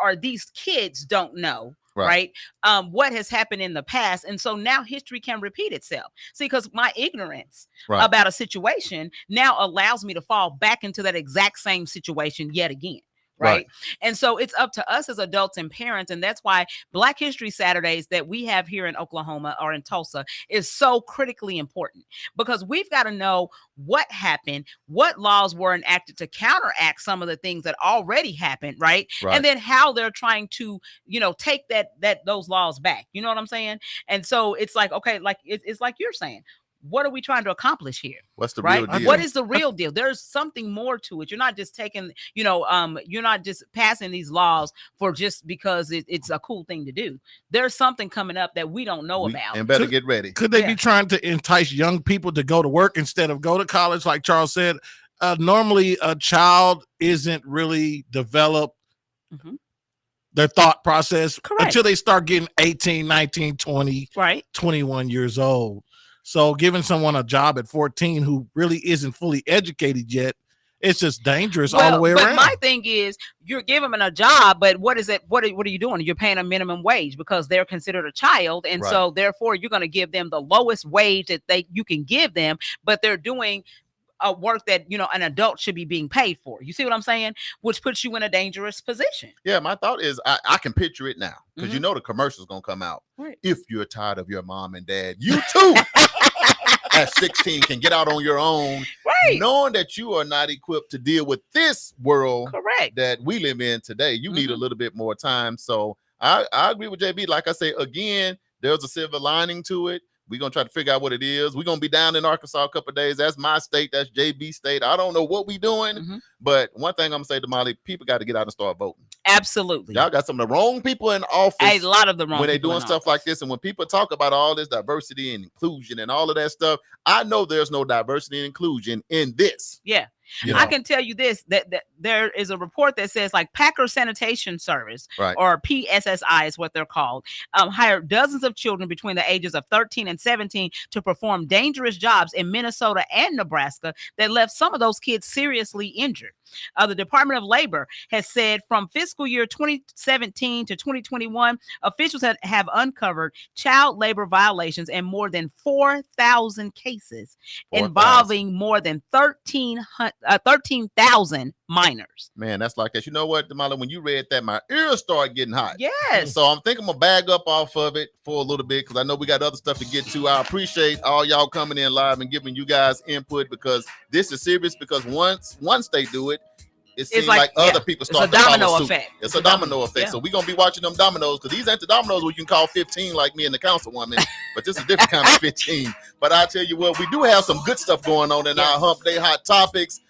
or these kids don't know. Right. What has happened in the past. And so now history can repeat itself. See, because my ignorance about a situation now allows me to fall back into that exact same situation yet again. Right. And so it's up to us as adults and parents. And that's why Black History Saturdays that we have here in Oklahoma or in Tulsa is so critically important, because we've got to know what happened, what laws were enacted to counteract some of the things that already happened. Right. And then how they're trying to, take those laws back. You know what I'm saying? And so it's like, okay, like it's like you're saying, what are we trying to accomplish here? What's the real deal? What is the real deal? There's something more to it. You're not just taking, you're not just passing these laws for just because it's a cool thing to do. There's something coming up that we don't know about. And better get ready. Could they be trying to entice young people to go to work instead of go to college? Like Charles said, normally a child isn't really developed their thought process until they start getting 18, 19, 20, 21 years old. So giving someone a job at 14 who really isn't fully educated yet, it's just dangerous all the way around. But my thing is, you're giving them a job, but what is it? What are you doing? You're paying a minimum wage because they're considered a child, and so therefore you're going to give them the lowest wage that you can give them, but they're doing a work that an adult should be being paid for. You see what I'm saying? Which puts you in a dangerous position. Yeah, my thought is I can picture it now because the commercial's gonna come out. If you're tired of your mom and dad, you too at 16 can get out on your own, knowing that you are not equipped to deal with this world that we live in today. You need a little bit more time. So I agree with JB. Like I say, again, there's a silver lining to it. We're going to try to figure out what it is. We're going to be down in Arkansas a couple of days. That's my state. That's JB state. I don't know what we're doing. But one thing I'm going to say to Molly, people got to get out and start voting. Absolutely. Y'all got some of the wrong people in office. A lot of the wrong when they people doing stuff like this. And when people talk about all this diversity and inclusion and all of that stuff, I know there's no diversity and inclusion in this. Yeah. You know? I can tell you this, that there is a report that says like Packer Sanitation Service, Right. or PSSI is what they're called, hired dozens of children between the ages of 13 and 17 to perform dangerous jobs in Minnesota and Nebraska that left some of those kids seriously injured. The Department of Labor has said from fiscal year 2017 to 2021, officials have uncovered child labor violations in more than 4,000 cases involving more than 13,000 minors. Man, that's like that. You know what, Damali, when you read that, my ears started getting hot. Yes. So I'm thinking I'm going to bag up off of it for a little bit because I know we got other stuff to get to. I appreciate all y'all coming in live and giving you guys input because this is serious because once they do it, it seems like other people start to follow suit. It's a domino effect. It's a domino effect. Yeah. So we're going to be watching them dominoes because these ain't the dominoes where you can call 15 like me and the councilwoman, but this is a different kind of 15. But I tell you what, we do have some good stuff going on in our Hump Day Hot Topics.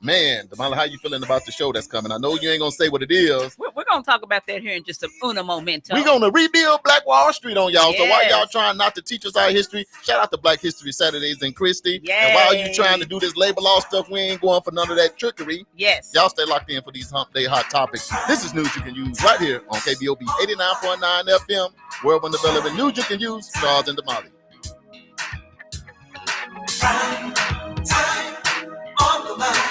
Man, Damali, how you feeling about the show that's coming? I know you ain't going to say what it is. We're going to talk about that here in just a momento. We're going to rebuild Black Wall Street on y'all. Yes. So while y'all trying not to teach us our history, shout out to Black History Saturdays in Christie. Yay. And while you trying to do this labor law stuff, we ain't going for none of that trickery. Yes. Y'all stay locked in for these Hump Day Hot Topics. This is news you can use right here on KBOB 89.9 FM. World One Development. News you can use. Charles and Damali. Time on the line.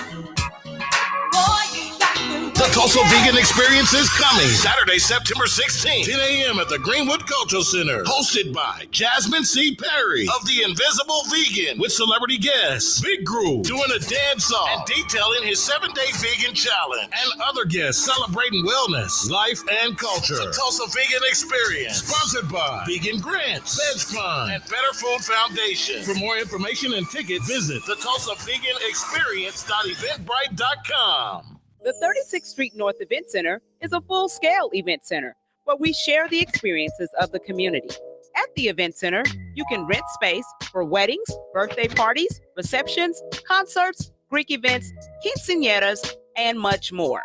The Tulsa Vegan Experience is coming Saturday, September 16th, 10 a.m. at the Greenwood Cultural Center. Hosted by Jasmine C. Perry of The Invisible Vegan with celebrity guests Big Groove doing a dance off and detailing his 7-day vegan challenge and other guests celebrating wellness, life, and culture. The Tulsa Vegan Experience, sponsored by Vegan Grants, Veg Fund, and Better Food Foundation. For more information and tickets, visit the Tulsa Vegan Experience.eventbrite.com. The 36th Street North Event Center is a full-scale event center where we share the experiences of the community. At the event center, you can rent space for weddings, birthday parties, receptions, concerts, Greek events, quinceañeras, and much more.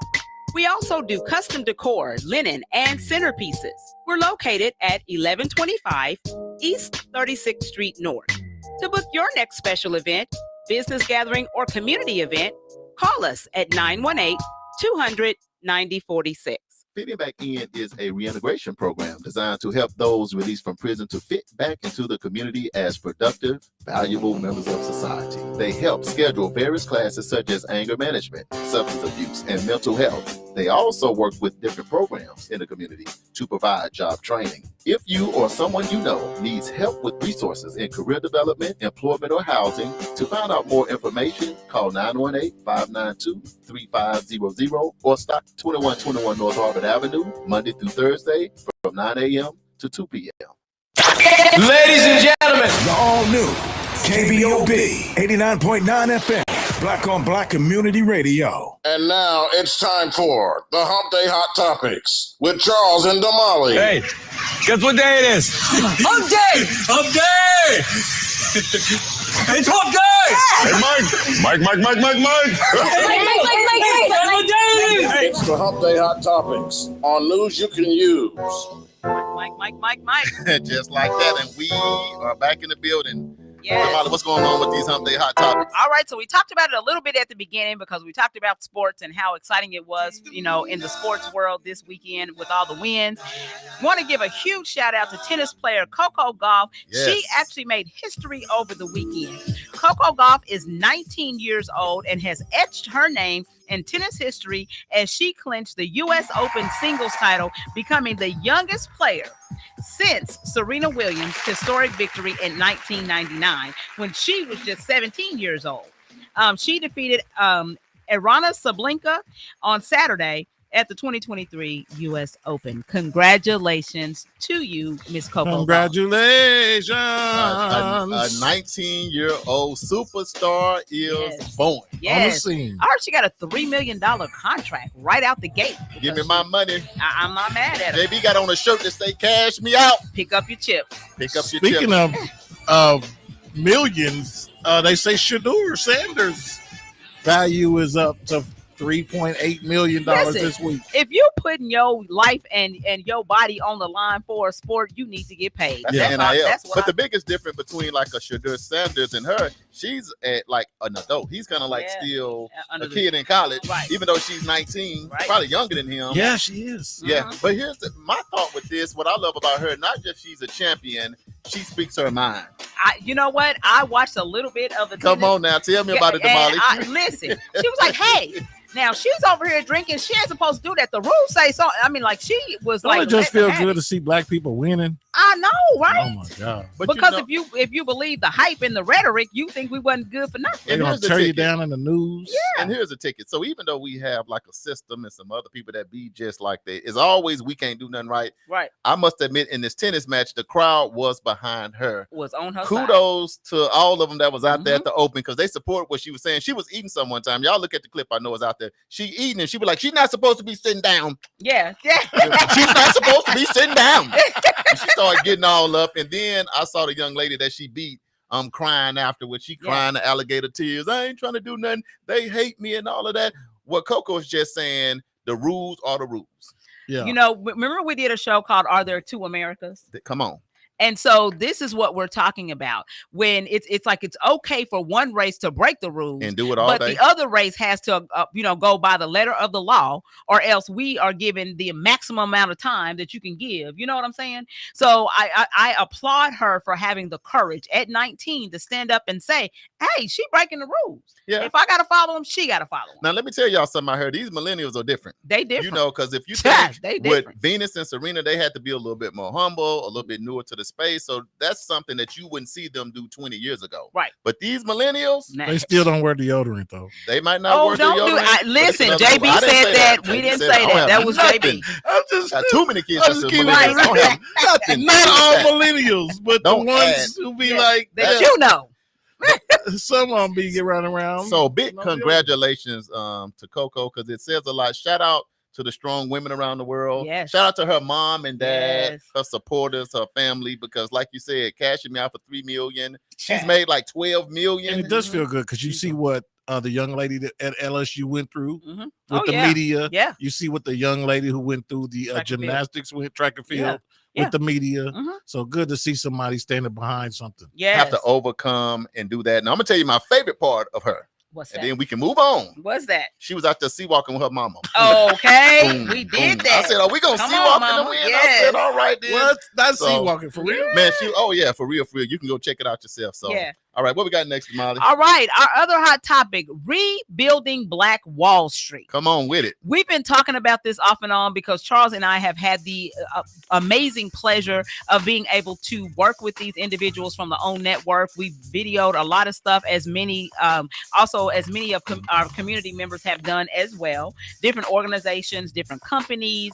We also do custom decor, linen, and centerpieces. We're located at 1125 East 36th Street North. To book your next special event, business gathering, or community event, call us at 918-200-9046. Fitting Back In is a reintegration program designed to help those released from prison to fit back into the community as productive, valuable members of society. They help schedule various classes such as anger management, substance abuse, and mental health. They also work with different programs in the community to provide job training. If you or someone you know needs help with resources in career development, employment, or housing, to find out more information, call 918-592-3500 or stop 2121 North Harvard Avenue, Monday through Thursday from 9 a.m. to 2 p.m. Ladies and gentlemen, the all-new KBOB 89.9 FM, Black on Black Community Radio. And now it's time for the Hump Day Hot Topics with Charles and Damali. Hey, guess what day it is? Hump Day! Hump day! It's Hump Day! Hey, Mike. It's the Hump Day Hot Topics on news you can use. Mike. Just like that. And we are back in the building. Yes. Damali, what's going on with these Hump Day Hot Topics? All right, so we talked about it a little bit at the beginning because we talked about sports and how exciting it was, in the sports world this weekend with all the wins. Want to give a huge shout out to tennis player Coco Gauff. Yes. She actually made history over the weekend. Coco Gauff is 19 years old and has etched her name in tennis history as she clinched the U.S. Open singles title, becoming the youngest player since Serena Williams' historic victory in 1999 when she was just 17 years old. She defeated Aryna Sabalenka on Saturday at the 2023 U.S. Open. Congratulations to you, Miss Coco. Congratulations. A 19-year-old superstar is born. On the Yes. scene. I heard she got a $3 million contract right out the gate. Give me my money. I'm not mad at her. JB got on a shirt that say "Cash me out." Pick up your chips. Pick up your Speaking chips. of millions, they say Shedeur Sanders' value is up to $3.8 million Listen, this week. If you putting your life and your body on the line for a sport, you need to get paid. That's Yeah. the That's NIL. that's what But the biggest difference between like a Shedeur Sanders and her, she's at like an adult. He's kind of like Yeah. still under a the- kid in college, Right. even though she's 19, Right. probably younger than him. Yeah, she is. Yeah, Mhm. but here's my thought with this. What I love about her, not just she's a champion, she speaks her mind. You know what? I watched a little bit of the Come tennis. on now, tell me about it, And DAMAli. listen, she was like, "Hey, now she's over here drinking. She ain't supposed to do that. The rules say so." I mean, like she was Don't like, it just letting feel them have good it. to see black people winning? I know, right? Oh my God. But Because you know, if you believe the hype and the rhetoric, you think we wasn't good for nothing. They're and gonna here's the tear you ticket. down in the news. And here's a ticket. So even though we have like a system and some other people that be just like that, it's always we can't do nothing right. Right? I must admit, in this tennis match, the crowd was behind her. Was on her side. Kudos to all of them that was out there Mhm. at the open because they support what she was saying. She was eating some one time. Y'all look at the clip. I know it's out there. She eating and she was like, she's not supposed to be sitting down. Yeah. She's not supposed to be sitting down. And she started getting all up. And then I saw the young lady that she beat crying afterwards. She Yeah. crying the alligator tears. I ain't trying to do nothing. They hate me and all of that. What Coco is just saying, the rules are the rules. Yeah. You know, remember we did a show called "Are There Two Americas?" Come on. And so this is what we're talking about when it's like it's okay for one race to break the rules And do it all but day. the other race has to go by the letter of the law, or else we are given the maximum amount of time that you can give. You know what I'm saying? So I applaud her for having the courage at 19 to stand up and say, hey, she breaking the rules. Yeah. If I gotta follow them, she gotta follow them. Now let me tell y'all something I heard. These millennials are different. They different. You know, because if you Yeah, think they with different. Venus and Serena, they had to be a little bit more humble, a little bit newer to the space. So that's something that you wouldn't see them do 20 years ago. Right. But these millennials, Nah. They still don't wear deodorant though. they might not Oh, work don't do it. Listen, JB said that. We didn't say that. That was JB. I'm just Got too many kids. I'm That's just the keeping millennials. it Don't have nothing. not all That- millennials, but Don't the ones add. who be Yeah, like that you know. some of them be running around. So big No congratulations to Coco because it says a lot. Shout out to the strong women around the world. Yes. Shout out to her mom and dad, Yes. her supporters, her family, because like you said, cashing me out for $3 million. She's Yeah. made like 12 million. and it does feel good because you see what the young lady that at LSU went through Mhm. with Oh, the yeah. media. Yeah. You see what the young lady who went through the Track and field. gymnastics went track and field Yeah. with Yeah. the media. Mhm. So good to see somebody standing behind something. Yes. Have to overcome and do that. Now I'm gonna tell you my favorite part of her, What's and that? then we can move on. What's that? She was out there sea walking with her mama. Okay, Boom, we boom. did that. I said, "Are we gonna Come sea on, walk in mama. the wind?" I Yes. said, "All right, then." What? That's So- sea walking for real. Man, oh yeah, for real, for real. You can go check it out yourself. So, Yeah. all right, what we got next, Molly? All right, our other hot topic: rebuilding Black Wall Street. Come on with it. We've been talking about this off and on because Charles and I have had the amazing pleasure of being able to work with these individuals from the OWN network. We videoed a lot of stuff, as many of our community members have done as well. Different organizations, different companies,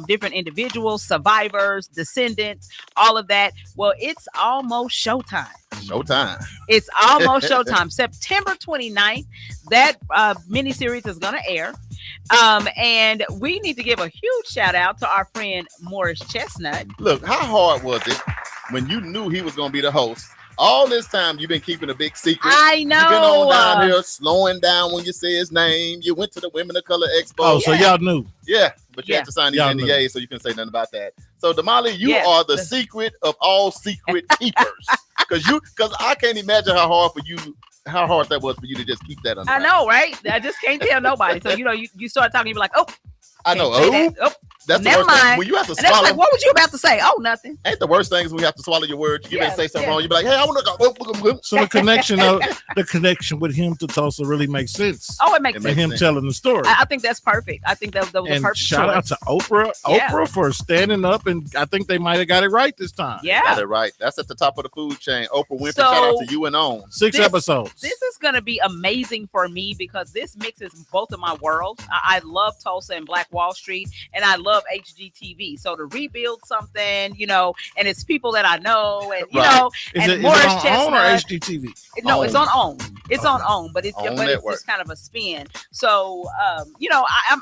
different individuals, survivors, descendants, all of that. Well, it's almost showtime. Showtime. It's almost showtime. September 29th, that miniseries is going to air. And we need to give a huge shout out to our friend Morris Chestnut. Look, how hard was it when you knew he was going to be the host? All this time you've been keeping a big secret. I know. You've been on down here slowing down when you say his name. You went to the Women of Color Expo. Oh, so y'all knew. Yeah, but you Yeah. have to sign these Y'all knew. NDAs, so you can say nothing about that. So, Damali, you Yes. are the secret of all secret keepers. Because I can't imagine how hard that was for you to just keep that under I wraps. know, right? I just can't tell nobody. So, you start talking, you be like, oh, I know. can't say Oh, that. Oh, That's the Never worst thing. mind. When you have to And that's swallow, like, what was you about to say? Oh, nothing. ain't the worst thing is when you have to swallow your words. You Yeah, may say something yeah. wrong. You be like, hey, I want to go. So the connection with him to Tulsa really makes sense. Oh, it makes It sense. And him sense. telling the story. I think that's perfect. I think that was a And perfect shout out choice. to Oprah. Yeah. Oprah for standing up, and I think they might have got it right this time. Got Yeah. it right. That's at the top of the food chain. Oprah Winfrey. So- Shout out to you and on. 6 This- episodes. This is going to be amazing for me because this mixes both of my worlds. I love Tulsa and Black Wall Street, and I love HGTV. So to rebuild something, and it's people that I know, and Right. is and it Morris on OWN or Chestnut. HGTV? No, it's OWN. on OWN. It's on OWN, but it's OWN but network. it's just kind of a spin. So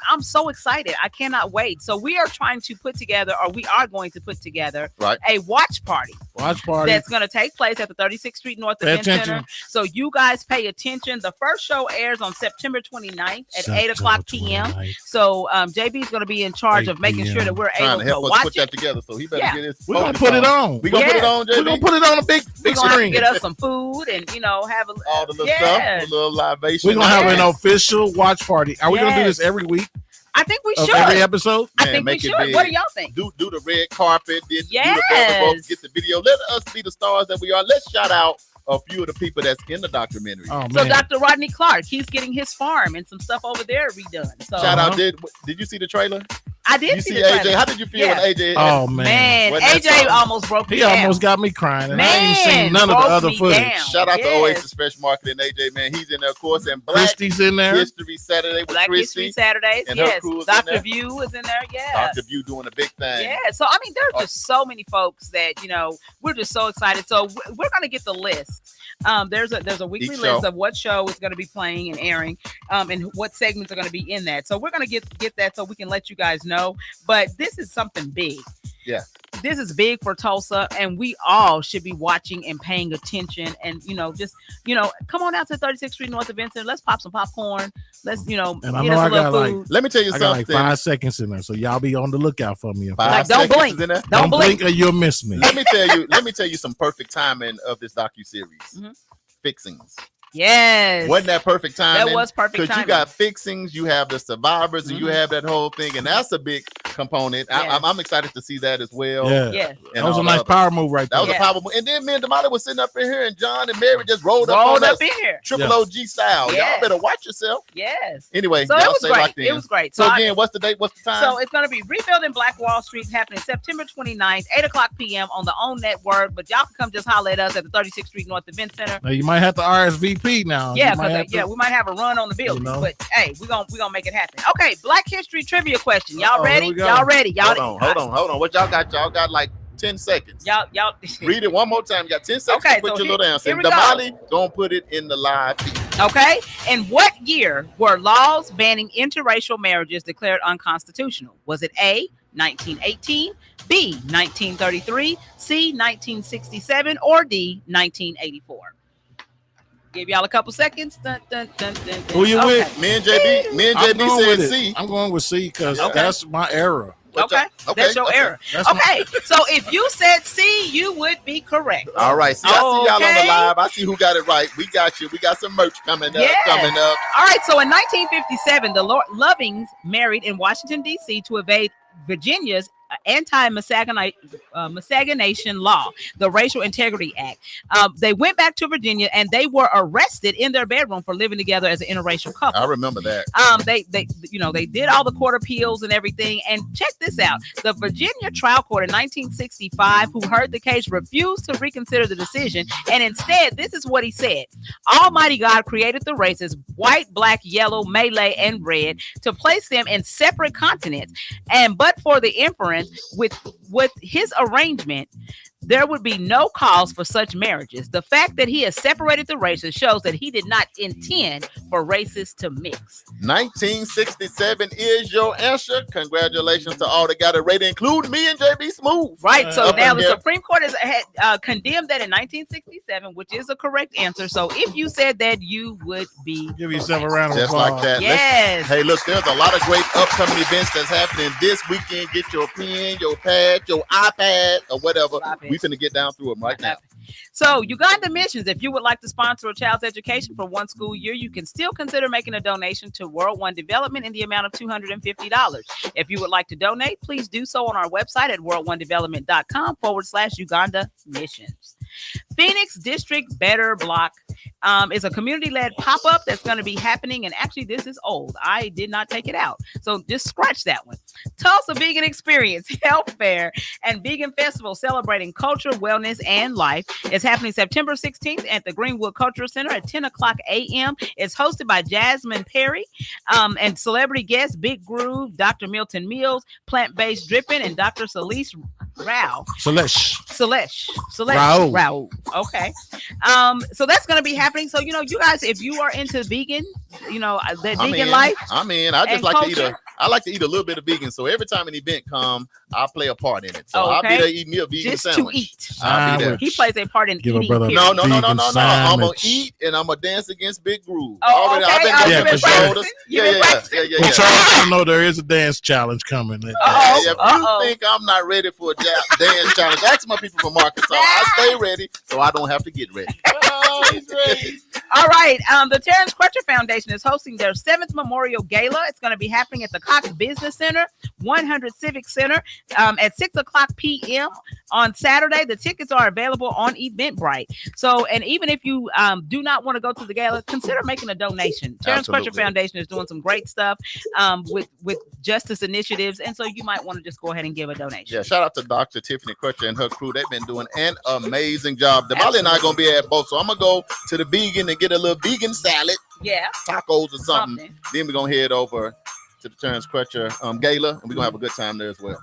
I'm so excited. I cannot wait. So we are trying to put together, or we are going to put together, Right. a watch party Watch party. that's going to take place at the 36th Street North Pay Event attention. Center. So you guys pay attention. The first show airs on September 29th at 8 o'clock p.m. So JB is going to be in charge 8 of making sure that we're Trying able to to help us watch put it. that together. So he better Yeah. get his. We're gonna focus put it on. We gonna put it Yeah. on, JB. We're gonna put it on a big We're going to screen. get us some food and, have a all the little Yeah. stuff, the little libation. We're gonna have an Yes. official watch party. Are we gonna do this Yes. every week I think we of should. every episode? I Man, think we make it should. big. What do y'all think? Do the red carpet, then do the Yes. velvet rope, get the video. Let us be the stars that we are. Let's shout out a few of the people that's in the documentary. Oh So man, Dr. Rodney Clark, he's getting his farm and some stuff over there redone. So Shout out! Did you see the trailer? I did You see see the AJ? trailer. How did you feel Yeah. when AJ? oh man, Man, Wasn't that AJ something? almost broke me he down. almost got me crying, and I ain't Man, seen none of the broke other me footage. down. Shout out to Yes. Oasis Fresh Market and AJ, man. He's in there, of course, and Black Christie's in there. History Saturday with Black Christy. History Saturdays, and her yes. crew is in Dr. there. View is in there, yes. Dr. View doing a big thing. Yeah, so I mean, there's just so many folks that we're just so excited. So we're gonna get the list. There's a weekly Each list show. of what show is going to be playing and airing, and what segments are going to be in that. So we're gonna get that so we can let you guys know. But this is something big. Yeah. This is big for Tulsa, and we all should be watching and paying attention. And come on out to 36th Street North Event Center. Let's pop some popcorn. Let's And I get know us I a little got, like, food. Let me tell you I got like something. 5 seconds in there, so y'all be on the lookout for me. 5 Like, don't seconds blink. is in there. Don't blink. or you'll miss me. Let me tell you some perfect timing of this docuseries. Mhm. Fixings. Yes, Wasn't that perfect timing? that was perfect Because timing. you got fixings, you have the survivors, and you Mhm. have that whole thing, and that's a big component. Yeah. I'm excited to see that as well. Yeah, Yes. And that was a all nice the others. power move right That there. was Yeah. a powerful. And then me and Damali was sitting up in here, and John and Mary just rolled up Rolled on up us, in here. triple Yeah. OG style. Yes. Y'all better watch yourself. Yes. Anyway, So y'all it was stay great. locked in. It was great. So I- again, what's the date? What's the time? So it's going to be Rebuilding Black Wall Street happening September 29th, 8 o'clock p.m. on the OWN network. But y'all can come just holler at us at the 36th Street North Event Center. Now, you might have to RSVP now. Yeah, You might have because to- we might have a run on the building. You know? But hey, we're gonna make it happen. Okay, Black History trivia question. Y'all Uh-oh, ready? here we go. Y'all ready? Y'all hold on. What y'all got? Y'all got like 10 seconds. Y'all Read it one more time. You got 10 seconds Okay, to put so your little answer. here And we go. Damali, don't put it in the live feed. Okay. In what year were laws banning interracial marriages declared unconstitutional? Was it A, 1918, B, 1933, C, 1967, or D, 1984? Give y'all a couple seconds. Dun, dun, dun, dun, dun. Who you Okay. with? Me and JB I'm going said with C. it. I'm going with C because Okay. that's my era. What Okay. y'all- That's your error. That's my- Okay. So if you said C, you would be correct. All right. See, I see y'all on Okay. the live. I see who got it right. We got you. We got some merch coming up. Yeah. Coming up. All right, so in 1957, the Lovings married in Washington, D.C. to evade Virginia's anti-miscegenation law, the Racial Integrity Act. They went back to Virginia and they were arrested in their bedroom for living together as an interracial couple. I remember that. They did all the court appeals and everything. And check this out: the Virginia trial court in 1965, who heard the case, refused to reconsider the decision, and instead, this is what he said: Almighty God created the races white, black, yellow, Malay, and red to place them in separate continents, and but for the inference with his arrangement, there would be no cause for such marriages. The fact that he has separated the races shows that he did not intend for races to mix. 1967 is your answer. Congratulations to all that got it right, including me and JB Smooth. Right. So Up now in the here. Supreme Court has condemned that in 1967, which is a correct answer. So if you said that, you would be Give yourself a round of Just applause. like that. Yes. Hey, look, there's a lot of great upcoming events that's happening this weekend. Get your pen, your pad, your iPad, or whatever. iPad. We finna get down through them right now. So, Uganda Missions, if you would like to sponsor a child's education for one school year, you can still consider making a donation to World One Development in the amount of $250. If you would like to donate, please do so on our website at worldonedevelopment.com/Uganda Missions. Phoenix District Better Block is a community-led pop-up that's going to be happening. And actually, this is old. I did not take it out. So just scratch that one. Tulsa Vegan Experience, Health Fair, and Vegan Festival celebrating culture, wellness, and life. It's happening September 16th at the Greenwood Cultural Center at 10 o'clock a.m. It's hosted by Jasmine Perry and celebrity guests Big Groove, Dr. Milton Mills, Plant-Based Dripping, and Dr. Celeste Rao. Celeste Rao. Okay. So that's going to be happening. So, you guys, if you are into vegan, the vegan life. I just like to eat a little bit of vegan. So every time an event comes, I'll play a part in it. So I'll be there eating me a vegan just sandwich. To eat. I'll be there. He plays a part in eating. No. I'm gonna eat and I'm gonna dance against Big Groove. Oh, okay. I've been for sure. Yeah. Well, Charles, I know there is a dance challenge coming. If you think I'm not ready for a dance challenge, ask my people from Arkansas. I stay ready, so I don't have to get ready. He's ready. All right. The Terrence Crutcher Foundation is hosting their 7th Memorial Gala. It's going to be happening at the Cox Business Center, 100 Civic Center, at 6 o'clock p.m. on Saturday. The tickets are available on Eventbrite. So, and even if you do not want to go to the gala, consider making a donation. Terrence Crutcher Foundation is doing some great stuff with justice initiatives, and so you might want to just go ahead and give a donation. Yeah, shout out to Dr. Tiffany Crutcher and her crew. They've been doing an amazing job. Damali and I are going to be at both, so I'm going to go to the vegan and get a little vegan salad, tacos or something. Then we're going to head over to the Terrence Crutcher Gala, and we're going to have a good time there as well.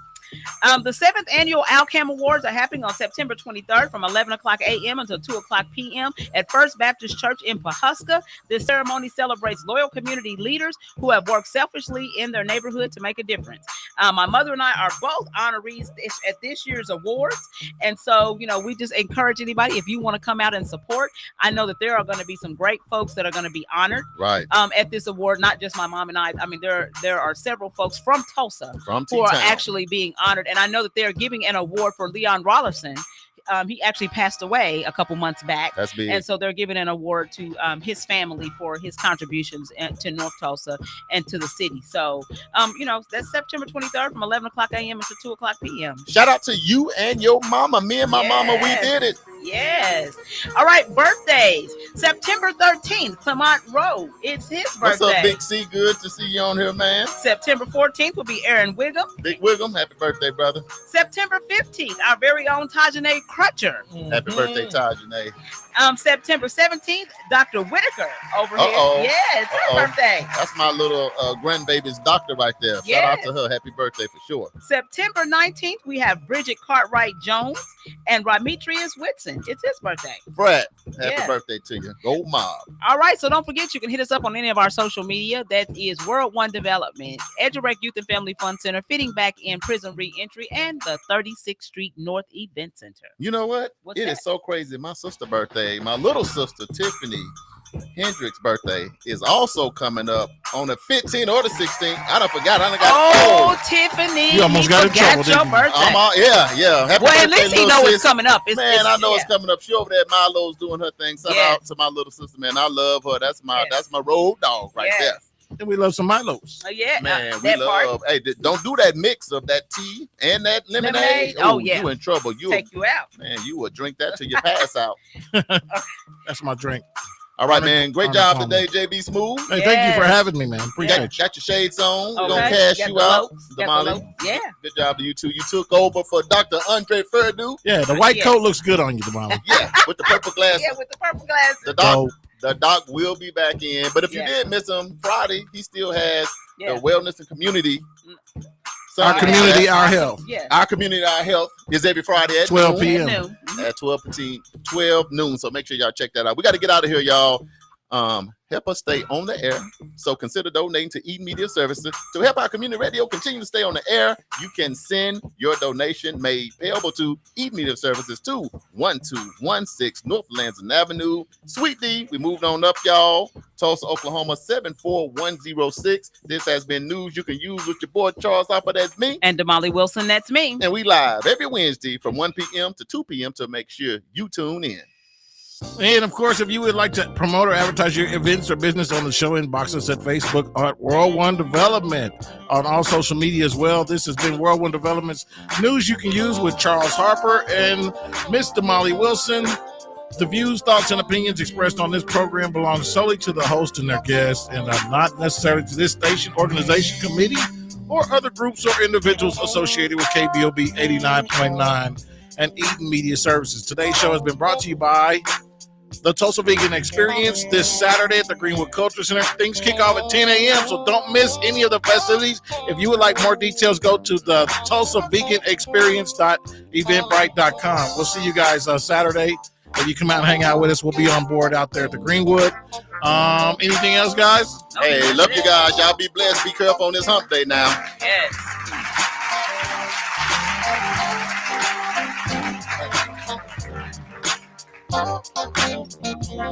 The 7th annual Alcam Awards are happening on September 23rd from 11 o'clock a.m. until 2 o'clock p.m. at First Baptist Church in Pawhuska. This ceremony celebrates loyal community leaders who have worked selfishly in their neighborhood to make a difference. My mother and I are both honorees at this year's awards. And so, we just encourage anybody, if you want to come out and support, I know that there are going to be some great folks that are going to be honored at this award, not just my mom and I. I mean, there are several folks from Tulsa who are actually being honored, and I know that they're giving an award for Leon Rollerson. He actually passed away a couple months back. That's big. And so they're giving an award to his family for his contributions to North Tulsa and to the city. So, that's September 23rd from 11 o'clock a.m. until 2 o'clock p.m. Shout out to you and your mama. Me and my mama, we did it. Yes. All right, birthdays. September 13th, Clement Rowe. It's his birthday. What's up, Big C? Good to see you on here, man. September 14th will be Aaron Wiggum. Big Wiggum, happy birthday, brother. September 15th, our very own Tajane Crutcher. Happy birthday, Tajane. September 17th, Dr. Whitaker over here. Yeah, it's her birthday. That's my little grandbaby's doctor right there. Shout out to her. Happy birthday for sure. September 19th, we have Bridget Cartwright Jones and Ramitrius Whitson. It's his birthday. Brett, happy birthday to you. Go Mob. All right, so don't forget, you can hit us up on any of our social media. That is World One Development, EduRec Youth and Family Fund Center, Fitting Back in Prison Reentry, and the 36th Street North Event Center. You know what? What's it that? Is so crazy. My sister's birthday, my little sister Tiffany Hendrick's birthday is also coming up on the 15th or the 16th. I done forgot. Tiffany, you almost got in trouble. Your birthday. Yeah. Happy well, birthday, at least he knows it's coming up. I know it's coming up. She over there at Milo's doing her thing. Shout out to my little sister, man. I love her. That's my road dog right there. And we love some Milos. Man, we love. Hey, don't do that mix of that tea and that lemonade. You in trouble. Take you out. Man, you will drink that till you pass out. That's my drink. All right, man. Great job today, JB Smooth. Hey, thank you for having me, man. Appreciate you. Got your shades on. We're gonna cash you out, Damali. Yeah. Good job to you too. You took over for Dr. Andre Fairdew. Yeah, the white coat looks good on you, Damali. Yeah, with the purple glasses. The doc will be back in. But if you did miss him Friday, he still has the wellness and community. Our community, our health. Yeah. Our community, our health is every Friday at 12 p.m. At 12 noon. So make sure y'all check that out. We got to get out of here, y'all. help us stay on the air. So consider donating to Eden Media Services to help our community radio continue to stay on the air. You can send your donation made payable to Eden Media Services to 1216 North Lansing Avenue, Suite D. We moved on up, y'all. Tulsa, Oklahoma 74106. This has been news you can use with your boy Charles Harper. That's me. And Damali Wilson, that's me. And we live every Wednesday from 1 p.m. to 2 p.m. to make sure you tune in. And of course, if you would like to promote or advertise your events or business on the show, inbox us at Facebook at World One Development, on all social media as well. This has been World One Development's news you can use with Charles Harper and Miss Damali Wilson. The views, thoughts, and opinions expressed on this program belong solely to the host and their guests and are not necessarily to this station, organization, committee, or other groups or individuals associated with KBOB 89.9 and Eden Media Services. Today's show has been brought to you by the Tulsa Vegan Experience this Saturday at the Greenwood Culture Center. Things kick off at 10 a.m., so don't miss any of the festivities. If you would like more details, go to the tulsaveganexperience.eventbrite.com. We'll see you guys Saturday. If you come out and hang out with us, we'll be on board out there at the Greenwood. Anything else, guys? Hey, love you guys. Y'all be blessed. Be careful on this hump day now. Yes.